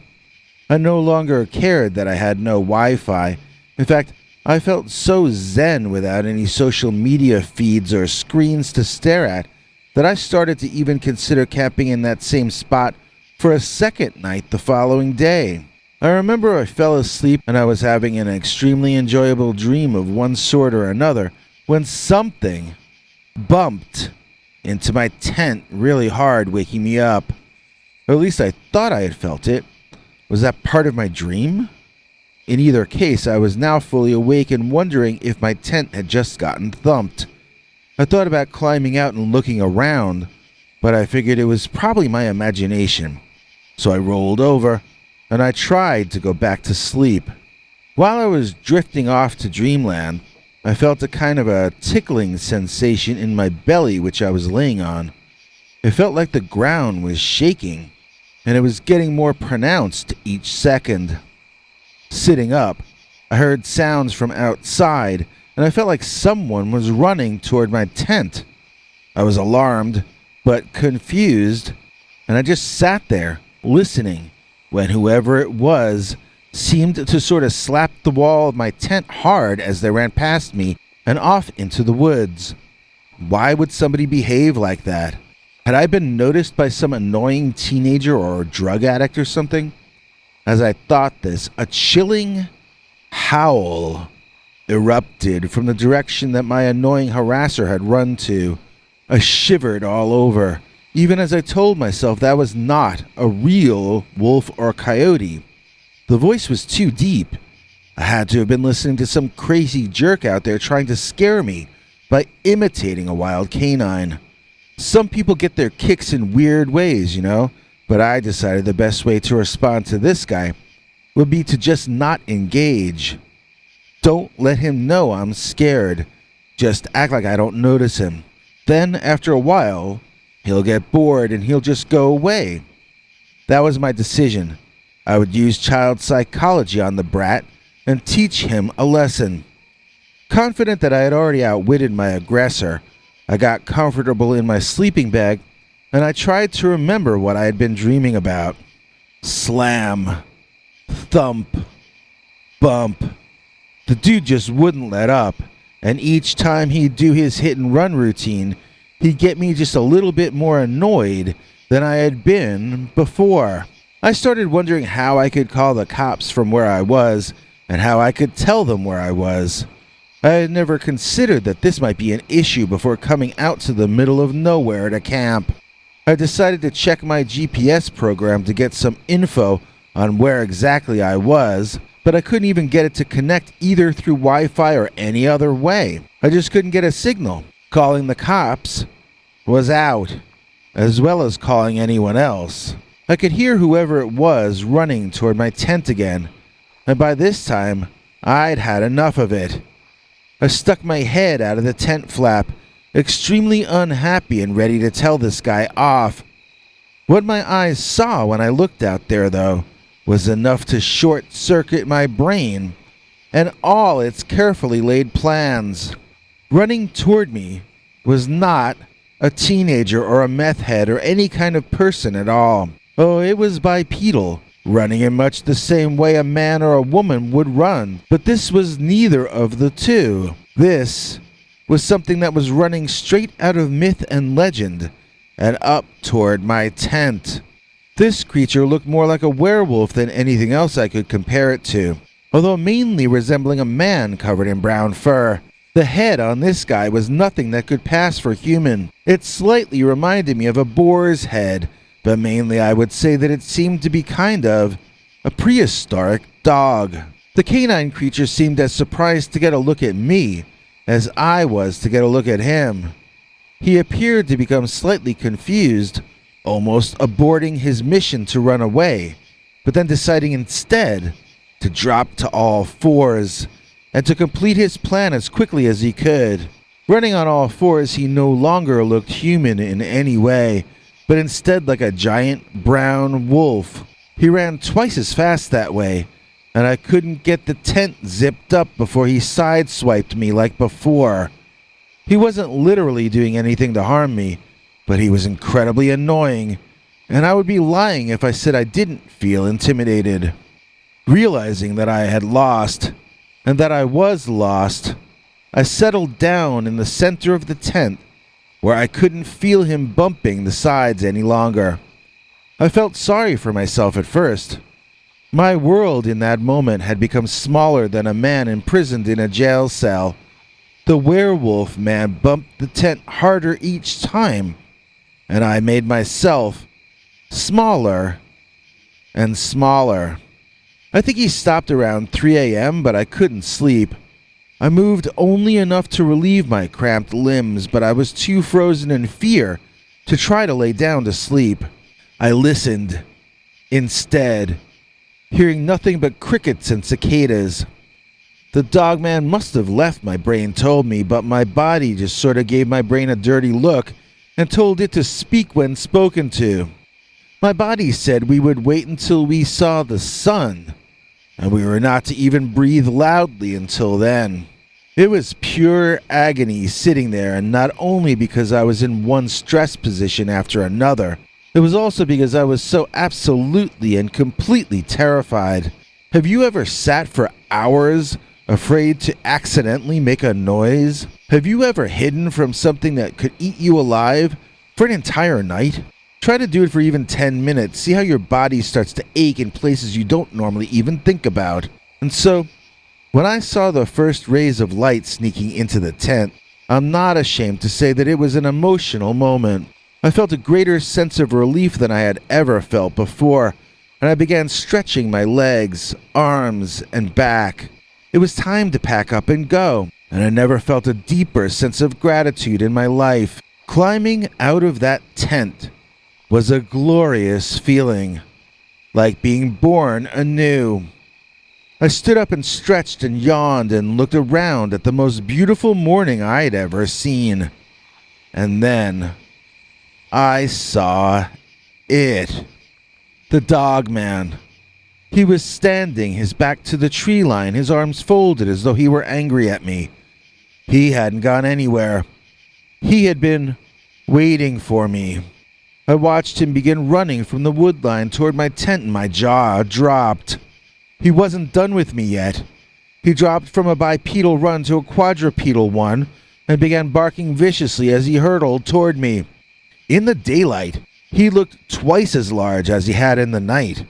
I no longer cared that I had no Wi-Fi. In fact, I felt so zen without any social media feeds or screens to stare at that I started to even consider camping in that same spot for a second night the following day. I remember I fell asleep and I was having an extremely enjoyable dream of one sort or another when something bumped into my tent really hard, waking me up. Or at least I thought I had felt it. Was that part of my dream? In either case, I was now fully awake and wondering if my tent had just gotten thumped. I thought about climbing out and looking around, but I figured it was probably my imagination. So I rolled over, and I tried to go back to sleep. While I was drifting off to dreamland, I felt a kind of a tickling sensation in my belly which I was laying on. It felt like the ground was shaking, and it was getting more pronounced each second. Sitting up, I heard sounds from outside, and I felt like someone was running toward my tent. I was alarmed, but confused, and I just sat there, listening, when whoever it was seemed to sort of slap the wall of my tent hard as they ran past me and off into the woods. Why would somebody behave like that? Had I been noticed by some annoying teenager or drug addict or something? As I thought this, a chilling howl erupted from the direction that my annoying harasser had run to. I shivered all over, even as I told myself that was not a real wolf or coyote. The voice was too deep. I had to have been listening to some crazy jerk out there trying to scare me by imitating a wild canine. Some people get their kicks in weird ways, but I decided the best way to respond to this guy would be to just not engage. Don't let him know I'm scared. Just act like I don't notice him. Then, after a while, he'll get bored and he'll just go away. That was my decision. I would use child psychology on the brat and teach him a lesson. Confident that I had already outwitted my aggressor, I got comfortable in my sleeping bag and I tried to remember what I had been dreaming about. Slam. Thump. Bump. The dude just wouldn't let up, and each time he'd do his hit and run routine, he'd get me just a little bit more annoyed than I had been before. I started wondering how I could call the cops from where I was and how I could tell them where I was. I had never considered that this might be an issue before coming out to the middle of nowhere to camp. I decided to check my GPS program to get some info on where exactly I was, but I couldn't even get it to connect either through Wi-Fi or any other way. I just couldn't get a signal. Calling the cops was out, as well as calling anyone else. I could hear whoever it was running toward my tent again, and by this time, I'd had enough of it. I stuck my head out of the tent flap, extremely unhappy and ready to tell this guy off. What my eyes saw when I looked out there, though, was enough to short-circuit my brain and all its carefully laid plans. Running toward me was not a teenager or a meth head or any kind of person at all. Oh, it was bipedal, running in much the same way a man or a woman would run. But this was neither of the two. This was something that was running straight out of myth and legend and up toward my tent. This creature looked more like a werewolf than anything else I could compare it to, although mainly resembling a man covered in brown fur. The head on this guy was nothing that could pass for human. It slightly reminded me of a boar's head, but mainly I would say that it seemed to be kind of a prehistoric dog. The canine creature seemed as surprised to get a look at me as I was to get a look at him. He appeared to become slightly confused, almost aborting his mission to run away, but then deciding instead to drop to all fours and to complete his plan as quickly as he could. Running on all fours, he no longer looked human in any way, but instead like a giant brown wolf. He ran twice as fast that way, and I couldn't get the tent zipped up before he sideswiped me like before. He wasn't literally doing anything to harm me, but he was incredibly annoying, and I would be lying if I said I didn't feel intimidated. Realizing that I had lost, and that I was lost, I settled down in the center of the tent where I couldn't feel him bumping the sides any longer. I felt sorry for myself at first. My world in that moment had become smaller than a man imprisoned in a jail cell. The werewolf man bumped the tent harder each time, and I made myself smaller and smaller. I think he stopped around 3 a.m., but I couldn't sleep. I moved only enough to relieve my cramped limbs, but I was too frozen in fear to try to lay down to sleep. I listened, instead, hearing nothing but crickets and cicadas. The dogman must have left, my brain told me, but my body just sort of gave my brain a dirty look and told it to speak when spoken to. My body said we would wait until we saw the sun, and we were not to even breathe loudly until then. It was pure agony sitting there, and not only because I was in one stress position after another, it was also because I was so absolutely and completely terrified. Have you ever sat for hours afraid to accidentally make a noise? Have you ever hidden from something that could eat you alive for an entire night? Try to do it for even 10 minutes. See how your body starts to ache in places you don't normally even think about. And so, when I saw the first rays of light sneaking into the tent, I'm not ashamed to say that it was an emotional moment. I felt a greater sense of relief than I had ever felt before, and I began stretching my legs, arms, and back. It was time to pack up and go, and I never felt a deeper sense of gratitude in my life. Climbing out of that tent was a glorious feeling, like being born anew. I stood up and stretched and yawned and looked around at the most beautiful morning I'd ever seen. And then I saw it. The Dogman. He was standing, his back to the tree line, his arms folded as though he were angry at me. He hadn't gone anywhere. He had been waiting for me. I watched him begin running from the wood line toward my tent and my jaw dropped. He wasn't done with me yet. He dropped from a bipedal run to a quadrupedal one and began barking viciously as he hurtled toward me. In the daylight, he looked twice as large as he had in the night.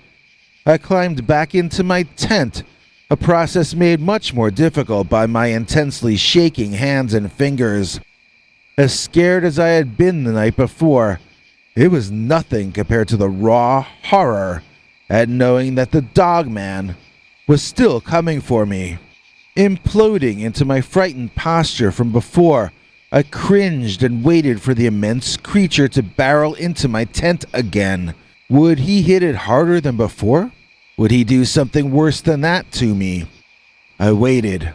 I climbed back into my tent, a process made much more difficult by my intensely shaking hands and fingers. As scared as I had been the night before, it was nothing compared to the raw horror at knowing that the Dogman was still coming for me. Imploding into my frightened posture from before, I cringed and waited for the immense creature to barrel into my tent again. Would he hit it harder than before? Would he do something worse than that to me? I waited.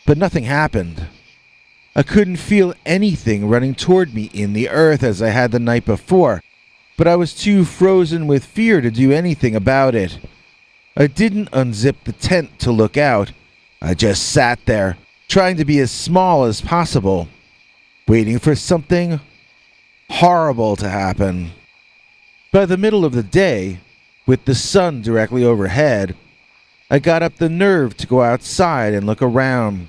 But nothing happened. I couldn't feel anything running toward me in the earth as I had the night before, but I was too frozen with fear to do anything about it. I didn't unzip the tent to look out. I just sat there, trying to be as small as possible, waiting for something horrible to happen. By the middle of the day, with the sun directly overhead, I got up the nerve to go outside and look around.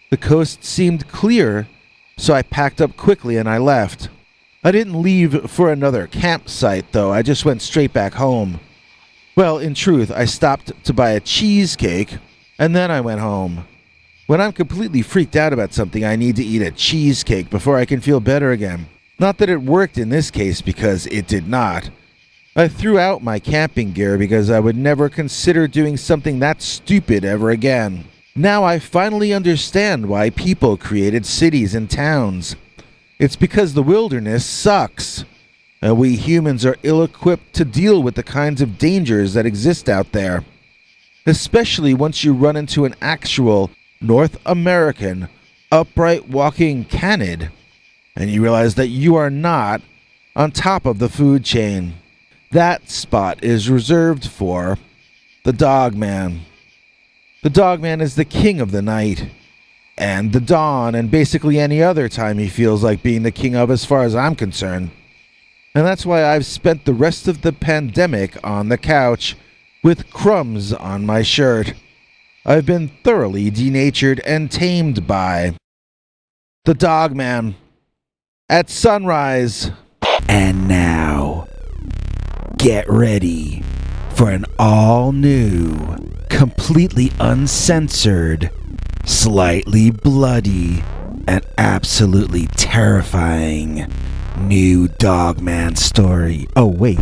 The coast seemed clear, so I packed up quickly and I left. I didn't leave for another campsite, though. I just went straight back home. Well, in truth, I stopped to buy a cheesecake, and then I went home. When I'm completely freaked out about something, I need to eat a cheesecake before I can feel better again. Not that it worked in this case, because it did not. I threw out my camping gear because I would never consider doing something that stupid ever again. Now I finally understand why people created cities and towns. It's because the wilderness sucks, and we humans are ill-equipped to deal with the kinds of dangers that exist out there. Especially once you run into an actual North American upright walking canid, and you realize that you are not on top of the food chain. That spot is reserved for the Dogman. The Dogman is the king of the night, and the dawn, and basically any other time he feels like being the king of, as far as I'm concerned. And that's why I've spent the rest of the pandemic on the couch, with crumbs on my shirt. I've been thoroughly denatured and tamed by the Dogman at sunrise.
And now, get ready for an all-new, completely uncensored, slightly bloody, and absolutely terrifying new Dogman story. Oh, wait.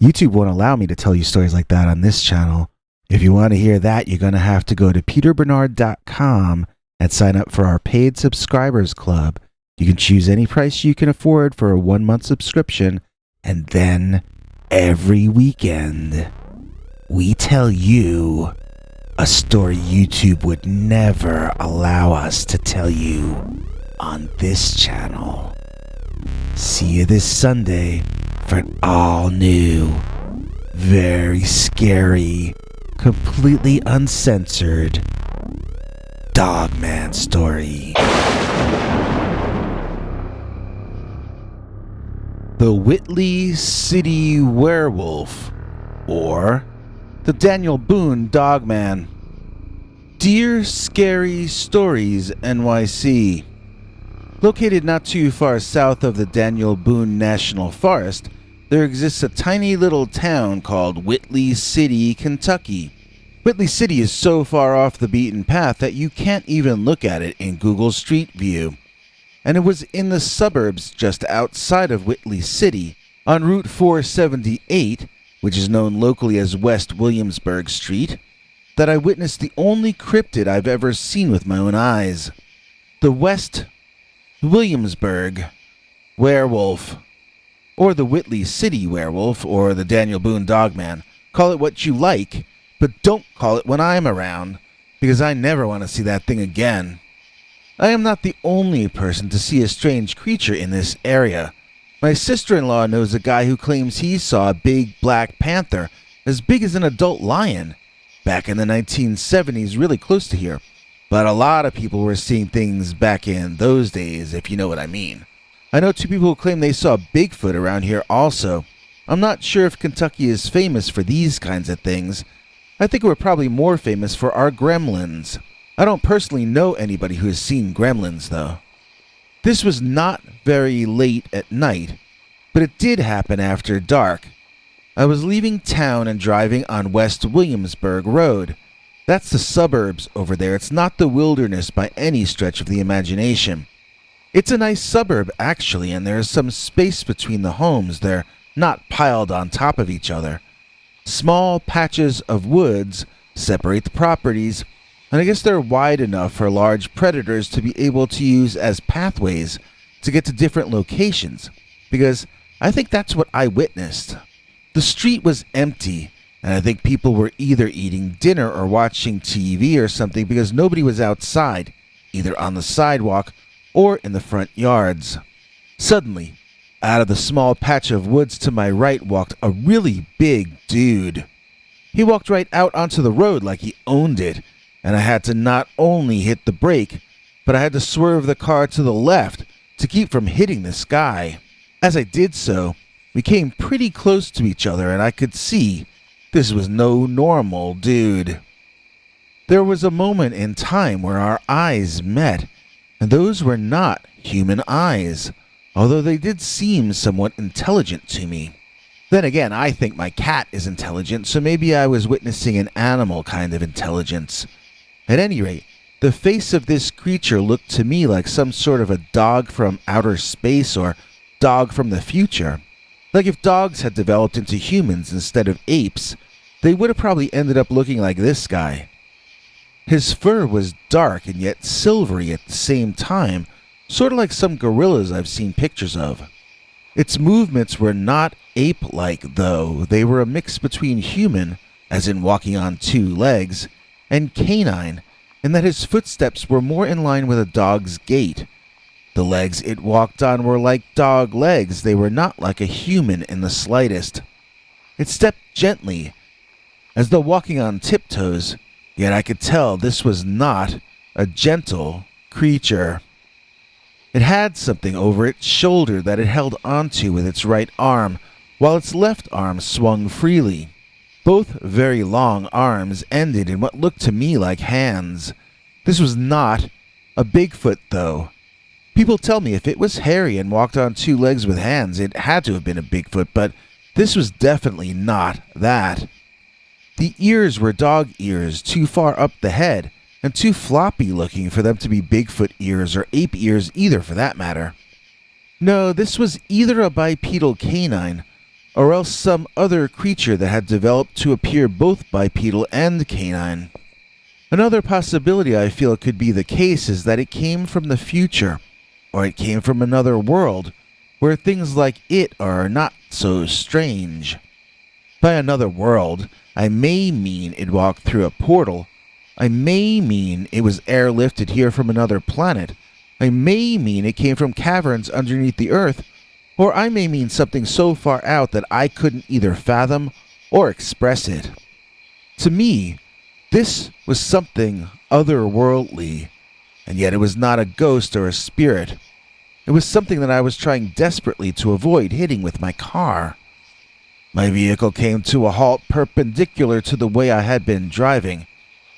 YouTube won't allow me to tell you stories like that on this channel. If you want to hear that, you're going to have to go to peterbernard.com and sign up for our paid subscribers club. You can choose any price you can afford for a 1-month subscription, and then every weekend, we tell you a story YouTube would never allow us to tell you on this channel. See you this Sunday for an all-new, very scary, completely uncensored Dogman story.
The Whitley City Werewolf, or the Daniel Boone Dogman. Dear Scary Stories NYC. Located not too far south of the Daniel Boone National Forest, there exists a tiny little town called Whitley City, Kentucky. Whitley City is so far off the beaten path that you can't even look at it in Google Street View. And it was in the suburbs just outside of Whitley City, on Route 478, which is known locally as West Williamsburg Street, that I witnessed the only cryptid I've ever seen with my own eyes. The West Williamsburg werewolf, or the Whitley City werewolf, or the Daniel Boone Dogman. Call it what you like, but don't call it when I'm around, because I never want to see that thing again. I am not the only person to see a strange creature in this area. My sister-in-law knows a guy who claims he saw a big black panther as big as an adult lion back in the 1970s, really close to here. But a lot of people were seeing things back in those days, if you know what I mean. I know two people who claim they saw Bigfoot around here also. I'm not sure if Kentucky is famous for these kinds of things. I think we're probably more famous for our gremlins. I don't personally know anybody who has seen gremlins, though. This was not very late at night, but it did happen after dark. I was leaving town and driving on West Williamsburg Road. That's the suburbs over there. It's not the wilderness by any stretch of the imagination. It's a nice suburb, actually, and there's some space between the homes. They're not piled on top of each other. Small patches of woods separate the properties, and I guess they're wide enough for large predators to be able to use as pathways to get to different locations, because I think that's what I witnessed. The street was empty, and I think people were either eating dinner or watching TV or something, because nobody was outside, either on the sidewalk or in the front yards. Suddenly, out of the small patch of woods to my right walked a really big dude. He walked right out onto the road like he owned it, and I had to not only hit the brake, but I had to swerve the car to the left to keep from hitting this guy. As I did so, we came pretty close to each other, and I could see this was no normal dude. There was a moment in time where our eyes met, and those were not human eyes, although they did seem somewhat intelligent to me. Then again, I think my cat is intelligent, so maybe I was witnessing an animal kind of intelligence. At any rate, the face of this creature looked to me like some sort of a dog from outer space or dog from the future. Like if dogs had developed into humans instead of apes, they would have probably ended up looking like this guy. His fur was dark and yet silvery at the same time, sort of like some gorillas I've seen pictures of. Its movements were not ape-like, though. They were a mix between human, as in walking on two legs, and canine, in that his footsteps were more in line with a dog's gait. The legs it walked on were like dog legs. They were not like a human in the slightest. It stepped gently, as though walking on tiptoes, yet I could tell this was not a gentle creature. It had something over its shoulder that it held onto with its right arm, while its left arm swung freely. Both very long arms ended in what looked to me like hands. This was not a Bigfoot, though. People tell me if it was hairy and walked on two legs with hands, it had to have been a Bigfoot, but this was definitely not that. The ears were dog ears, too far up the head, and too floppy looking for them to be Bigfoot ears or ape ears either, for that matter. No, this was either a bipedal canine, or else some other creature that had developed to appear both bipedal and canine. Another possibility I feel could be the case is that it came from the future, or it came from another world, where things like it are not so strange. By another world, I may mean it walked through a portal. I may mean it was airlifted here from another planet. I may mean it came from caverns underneath the earth, or I may mean something so far out that I couldn't either fathom or express it. To me, this was something otherworldly, and yet it was not a ghost or a spirit. It was something that I was trying desperately to avoid hitting with my car. My vehicle came to a halt perpendicular to the way I had been driving.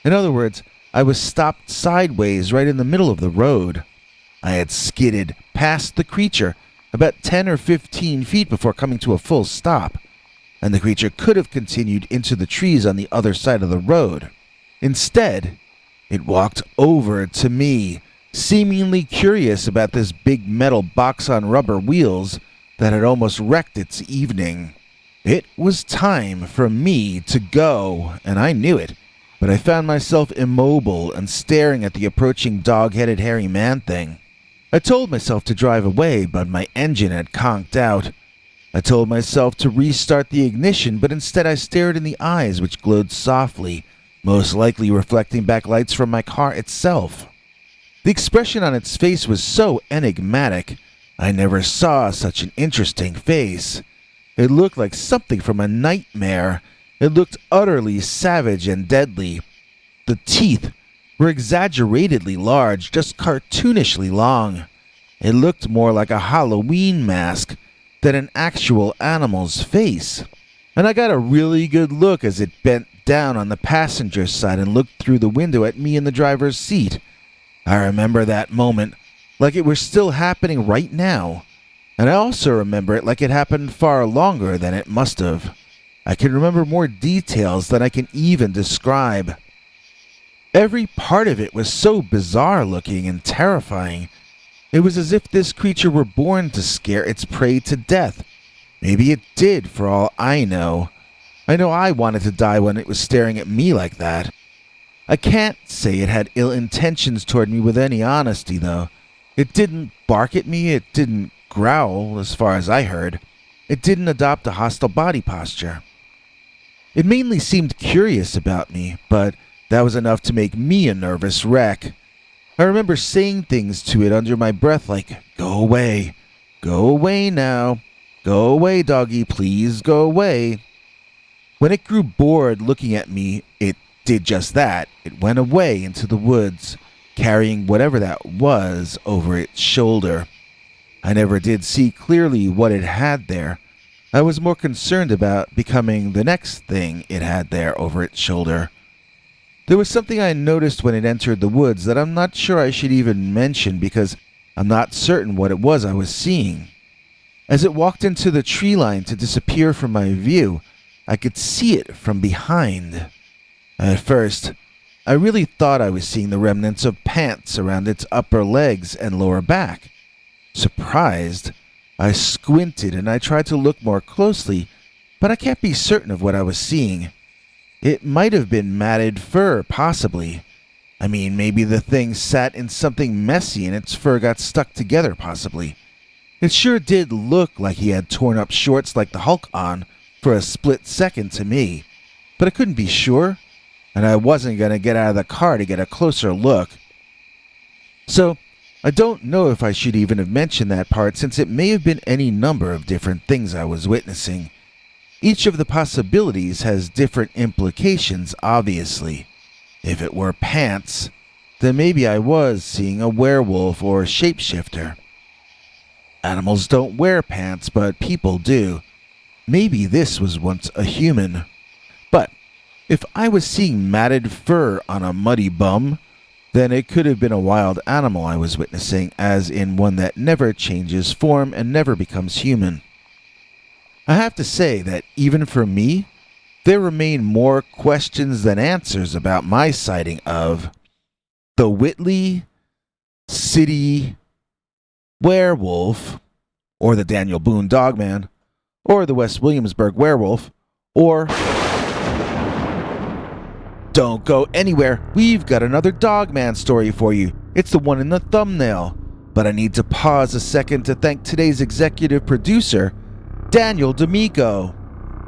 In other words, I was stopped sideways right in the middle of the road. I had skidded past the creature about 10 or 15 feet before coming to a full stop, and the creature could have continued into the trees on the other side of the road. Instead, it walked over to me, seemingly curious about this big metal box on rubber wheels that had almost wrecked its evening. It was time for me to go, and I knew it, but I found myself immobile and staring at the approaching dog-headed hairy man thing. I told myself to drive away, but my engine had conked out. I told myself to restart the ignition, but instead I stared in the eyes which glowed softly, most likely reflecting back lights from my car itself. The expression on its face was so enigmatic. I never saw such an interesting face. It looked like something from a nightmare. It looked utterly savage and deadly. The teeth were exaggeratedly large, just cartoonishly long. It looked more like a Halloween mask than an actual animal's face. And I got a really good look as it bent down on the passenger side and looked through the window at me in the driver's seat. I remember that moment like it were still happening right now. And I also remember it like it happened far longer than it must have. I can remember more details than I can even describe. Every part of it was so bizarre looking and terrifying. It was as if this creature were born to scare its prey to death. Maybe it did, for all I know. I know I wanted to die when it was staring at me like that. I can't say it had ill intentions toward me with any honesty, though. It didn't bark at me, it didn't growl, as far as I heard. It didn't adopt a hostile body posture. It mainly seemed curious about me, but that was enough to make me a nervous wreck. I remember saying things to it under my breath like, "Go away. Go away now. Go away, doggy, please go away." When it grew bored looking at me, it did just that. It went away into the woods, carrying whatever that was over its shoulder. I never did see clearly what it had there. I was more concerned about becoming the next thing it had there over its shoulder. There was something I noticed when it entered the woods that I'm not sure I should even mention because I'm not certain what it was I was seeing. As it walked into the tree line to disappear from my view, I could see it from behind. At first, I really thought I was seeing the remnants of pants around its upper legs and lower back. Surprised, I squinted and I tried to look more closely, but I can't be certain of what I was seeing. It might have been matted fur, possibly. I mean, maybe the thing sat in something messy and its fur got stuck together, possibly. It sure did look like he had torn up shorts like the Hulk on for a split second to me, but I couldn't be sure, and I wasn't going to get out of the car to get a closer look. So, I don't know if I should even have mentioned that part since it may have been any number of different things I was witnessing. Each of the possibilities has different implications, obviously. If it were pants, then maybe I was seeing a werewolf or shapeshifter. Animals don't wear pants, but people do. Maybe this was once a human. But if I was seeing matted fur on a muddy bum, then it could have been a wild animal I was witnessing, as in one that never changes form and never becomes human. I have to say that even for me, there remain more questions than answers about my sighting of the Whitley City werewolf, or the Daniel Boone Dogman, or the West Williamsburg werewolf, or... Don't go anywhere, we've got another Dogman story for you. It's the one in the thumbnail. But I need to pause a second to thank today's executive producer, Daniel D'Amico.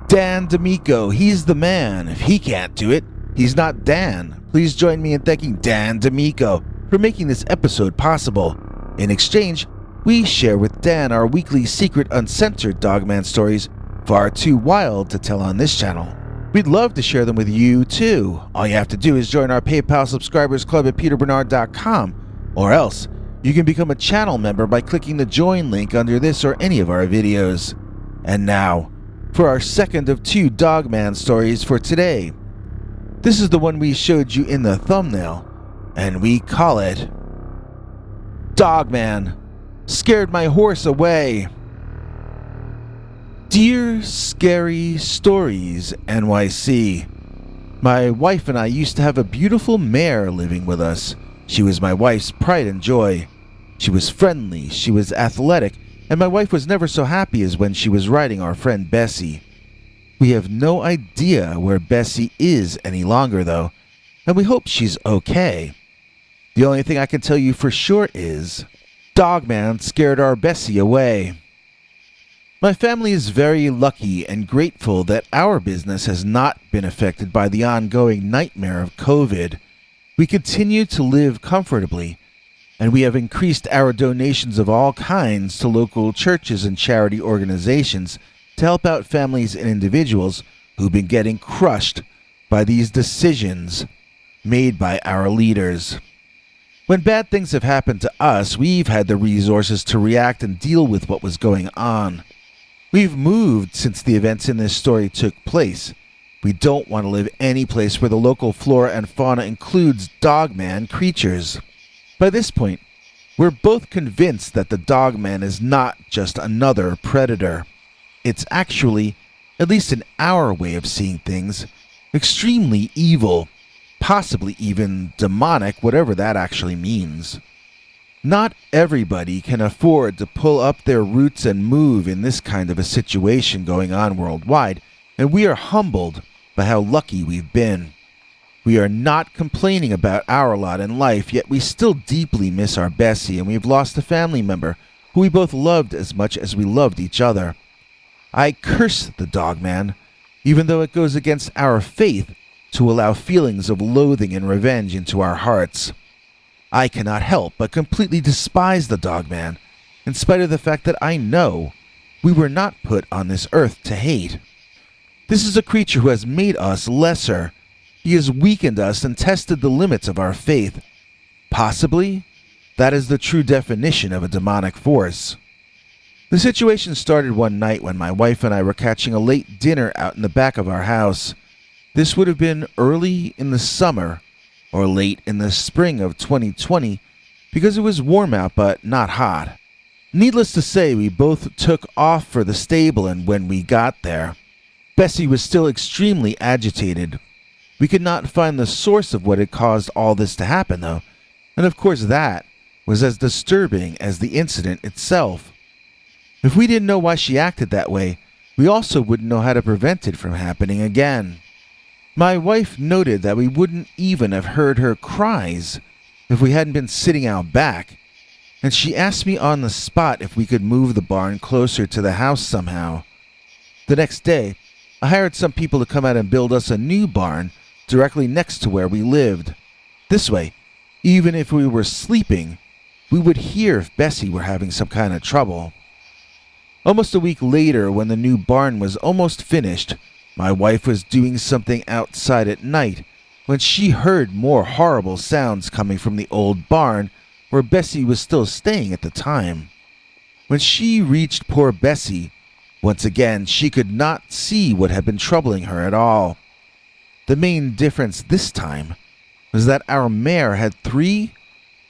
Dan D'Amico, he's the man. If he can't do it, he's not Dan. Please join me in thanking Dan D'Amico for making this episode possible. In exchange, we share with Dan our weekly secret uncensored Dogman stories, far too wild to tell on this channel. We'd love to share them with you too. All you have to do is join our PayPal subscribers club at peterbernard.com, or else you can become a channel member by clicking the join link under this or any of our videos. And now, for our second of two Dogman stories for today. This is the one we showed you in the thumbnail, and we call it Dogman. Scared my horse away. Dear Scary Stories NYC. My wife and I used to have a beautiful mare living with us. She was my wife's pride and joy. She was friendly, she was athletic, and my wife was never so happy as when she was riding our friend Bessie. We have no idea where Bessie is any longer, though, and we hope she's okay. The only thing I can tell you for sure is Dogman scared our Bessie away. My family is very lucky and grateful that our business has not been affected by the ongoing nightmare of COVID. We continue to live comfortably, and we have increased our donations of all kinds to local churches and charity organizations to help out families and individuals who've been getting crushed by these decisions made by our leaders. When bad things have happened to us, we've had the resources to react and deal with what was going on. We've moved since the events in this story took place. We don't want to live any place where the local flora and fauna includes Dogman creatures. By this point, we're both convinced that the Dogman is not just another predator. It's actually, at least in our way of seeing things, extremely evil, possibly even demonic, whatever that actually means. Not everybody can afford to pull up their roots and move in this kind of a situation going on worldwide, and we are humbled by how lucky we've been. We are not complaining about our lot in life, yet we still deeply miss our Bessie, and we've lost a family member who we both loved as much as we loved each other. I curse the Dogman, even though it goes against our faith to allow feelings of loathing and revenge into our hearts. I cannot help but completely despise the Dogman, in spite of the fact that I know we were not put on this earth to hate. This is a creature who has made us lesser. He has weakened us and tested the limits of our faith. Possibly, that is the true definition of a demonic force. The situation started one night when my wife and I were catching a late dinner out in the back of our house. This would have been early in the summer, or late in the spring of 2020, because it was warm out but not hot. Needless to say, we both took off for the stable, and when we got there, Bessie was still extremely agitated. We could not find the source of what had caused all this to happen, though, and of course that was as disturbing as the incident itself. If we didn't know why she acted that way, we also wouldn't know how to prevent it from happening again. My wife noted that we wouldn't even have heard her cries if we hadn't been sitting out back, and she asked me on the spot if we could move the barn closer to the house somehow. The next day, I hired some people to come out and build us a new barn directly next to where we lived. This way, even if we were sleeping, we would hear if Bessie were having some kind of trouble. Almost a week later, when the new barn was almost finished, my wife was doing something outside at night when she heard more horrible sounds coming from the old barn where Bessie was still staying at the time. When she reached poor Bessie, once again she could not see what had been troubling her at all. The main difference this time was that our mare had 3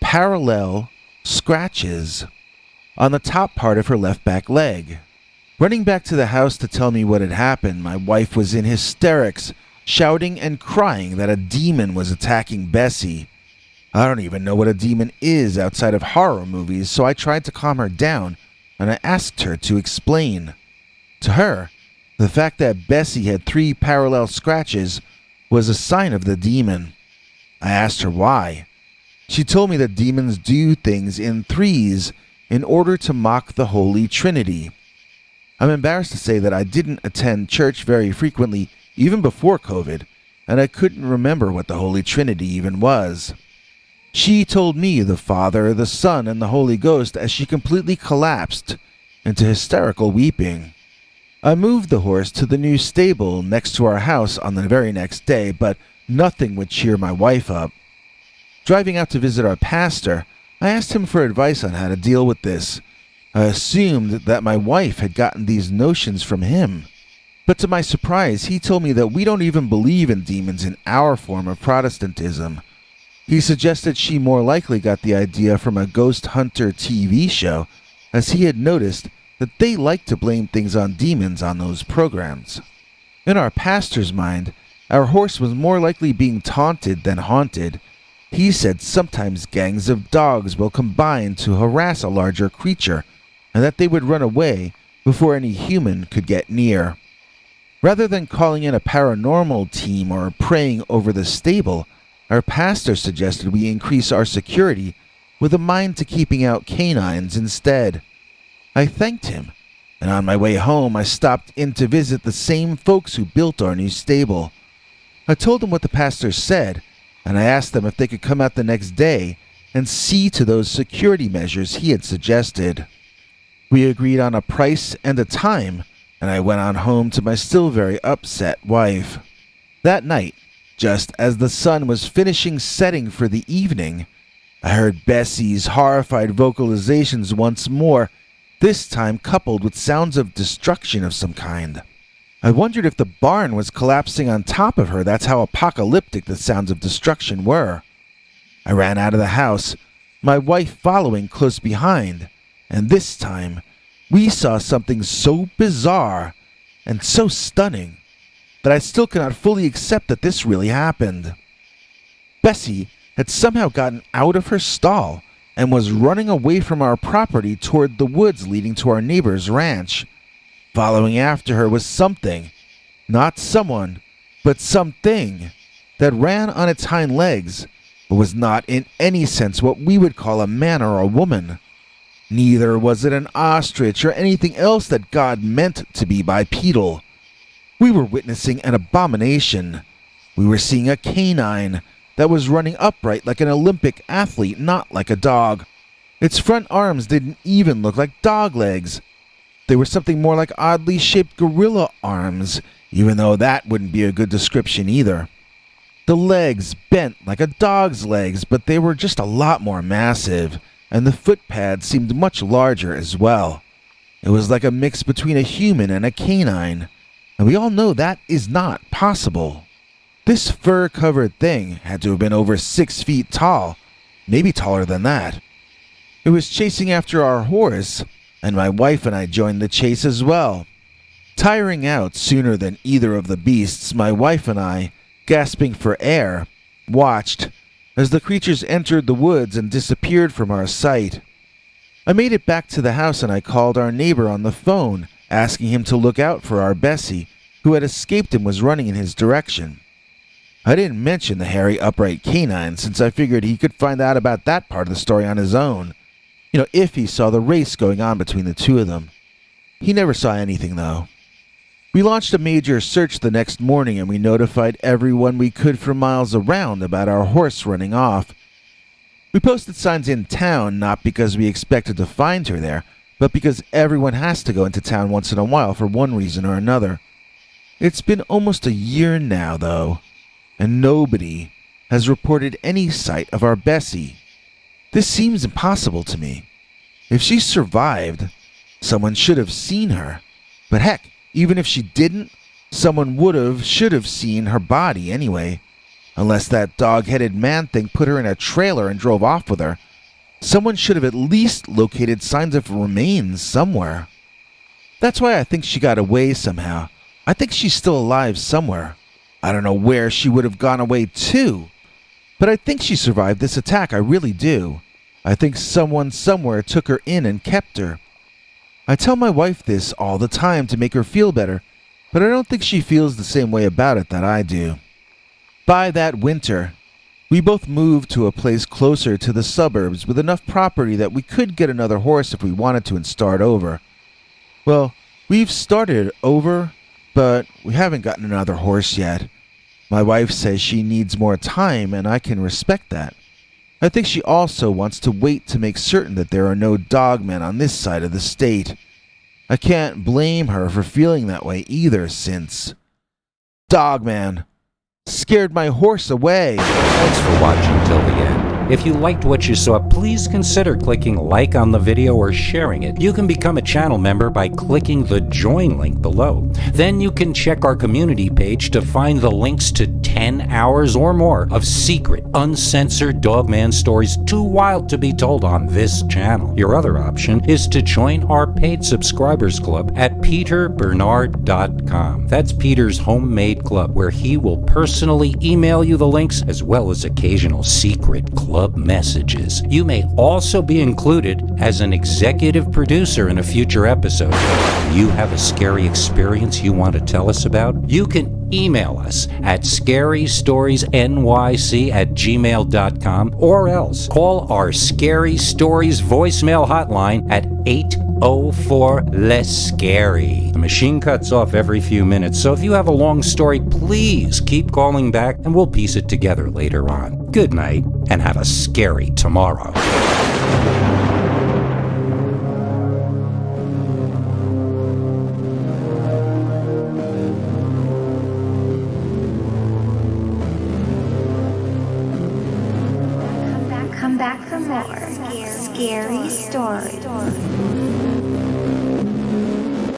parallel scratches on the top part of her left back leg. Running back to the house to tell me what had happened, my wife was in hysterics, shouting and crying that a demon was attacking Bessie. I don't even know what a demon is outside of horror movies, so I tried to calm her down, and I asked her to explain. To her, the fact that Bessie had 3 parallel scratches was a sign of the demon. I asked her why. She told me that demons do things in threes in order to mock the Holy Trinity. I'm embarrassed to say that I didn't attend church very frequently even before COVID, and I couldn't remember what the Holy Trinity even was. She told me the Father, the Son, and the Holy Ghost as she completely collapsed into hysterical weeping. I moved the horse to the new stable next to our house on the very next day, but nothing would cheer my wife up. Driving out to visit our pastor, I asked him for advice on how to deal with this. I assumed that my wife had gotten these notions from him. But to my surprise, he told me that we don't even believe in demons in our form of Protestantism. He suggested she more likely got the idea from a ghost hunter TV show, as he had noticed that they like to blame things on demons on those programs. In our pastor's mind, our horse was more likely being taunted than haunted. He said sometimes gangs of dogs will combine to harass a larger creature, and that they would run away before any human could get near. Rather than calling in a paranormal team or praying over the stable, our pastor suggested we increase our security with a mind to keeping out canines instead. I thanked him, and on my way home I stopped in to visit the same folks who built our new stable. I told them what the pastor said, and I asked them if they could come out the next day and see to those security measures he had suggested. We agreed on a price and a time, and I went on home to my still very upset wife. That night, just as the sun was finishing setting for the evening, I heard Bessie's horrified vocalizations once more, this time coupled with sounds of destruction of some kind. I wondered if the barn was collapsing on top of her. That's how apocalyptic the sounds of destruction were. I ran out of the house, my wife following close behind, and this time we saw something so bizarre and so stunning that I still cannot fully accept that this really happened. Bessie had somehow gotten out of her stall and was running away from our property toward the woods leading to our neighbor's ranch. Following after her was something, not someone, but something, that ran on its hind legs, but was not in any sense what we would call a man or a woman. Neither was it an ostrich or anything else that God meant to be bipedal. We were witnessing an abomination. We were seeing a canine that was running upright like an Olympic athlete, not like a dog. Its front arms didn't even look like dog legs. They were something more like oddly shaped gorilla arms, even though that wouldn't be a good description either. The legs bent like a dog's legs, but they were just a lot more massive, and the foot pads seemed much larger as well. It was like a mix between a human and a canine, and we all know that is not possible. This fur-covered thing had to have been over 6 feet tall, maybe taller than that. It was chasing after our horse, and my wife and I joined the chase as well. Tiring out sooner than either of the beasts, my wife and I, gasping for air, watched as the creatures entered the woods and disappeared from our sight. I made it back to the house and I called our neighbor on the phone, asking him to look out for our Bessie, who had escaped and was running in his direction. I didn't mention the hairy upright canine since I figured he could find out about that part of the story on his own. If he saw the race going on between the two of them. He never saw anything, though. We launched a major search the next morning and we notified everyone we could for miles around about our horse running off. We posted signs in town not because we expected to find her there, but because everyone has to go into town once in a while for one reason or another. It's been almost a year now, though, and nobody has reported any sight of our Bessie. This seems impossible to me. If she survived, someone should have seen her. But heck, even if she didn't, someone should have seen her body anyway. Unless that dog-headed man thing put her in a trailer and drove off with her. Someone should have at least located signs of remains somewhere. That's why I think she got away somehow. I think she's still alive somewhere. I don't know where she would have gone away to. But I think she survived this attack, I really do. I think someone somewhere took her in and kept her. I tell my wife this all the time to make her feel better, but I don't think she feels the same way about it that I do. By that winter, we both moved to a place closer to the suburbs with enough property that we could get another horse if we wanted to and start over. Well, we've started over, but we haven't gotten another horse yet. My wife says she needs more time, and I can respect that. I think she also wants to wait to make certain that there are no dogmen on this side of the state. I can't blame her for feeling that way either, since Dogman scared my horse away.
Thanks for watching till the end. If you liked what you saw, please consider clicking like on the video or sharing it. You can become a channel member by clicking the join link below. Then you can check our community page to find the links to 10 10 hours or more of secret, uncensored Dogman stories too wild to be told on this channel. Your other option is to join our paid subscribers club at peterbernard.com. That's Peter's homemade club, where he will personally email you the links as well as occasional secret club messages. You may also be included as an executive producer in a future episode. If you have a scary experience you want to tell us about, you can email us at scarystoriesnyc@gmail.com, or else call our Scary Stories voicemail hotline at 804-LESS-SCARY. The machine cuts off every few minutes, so if you have a long story, please keep calling back and we'll piece it together later on. Good night, and have a scary tomorrow.
Come back for more scary stories.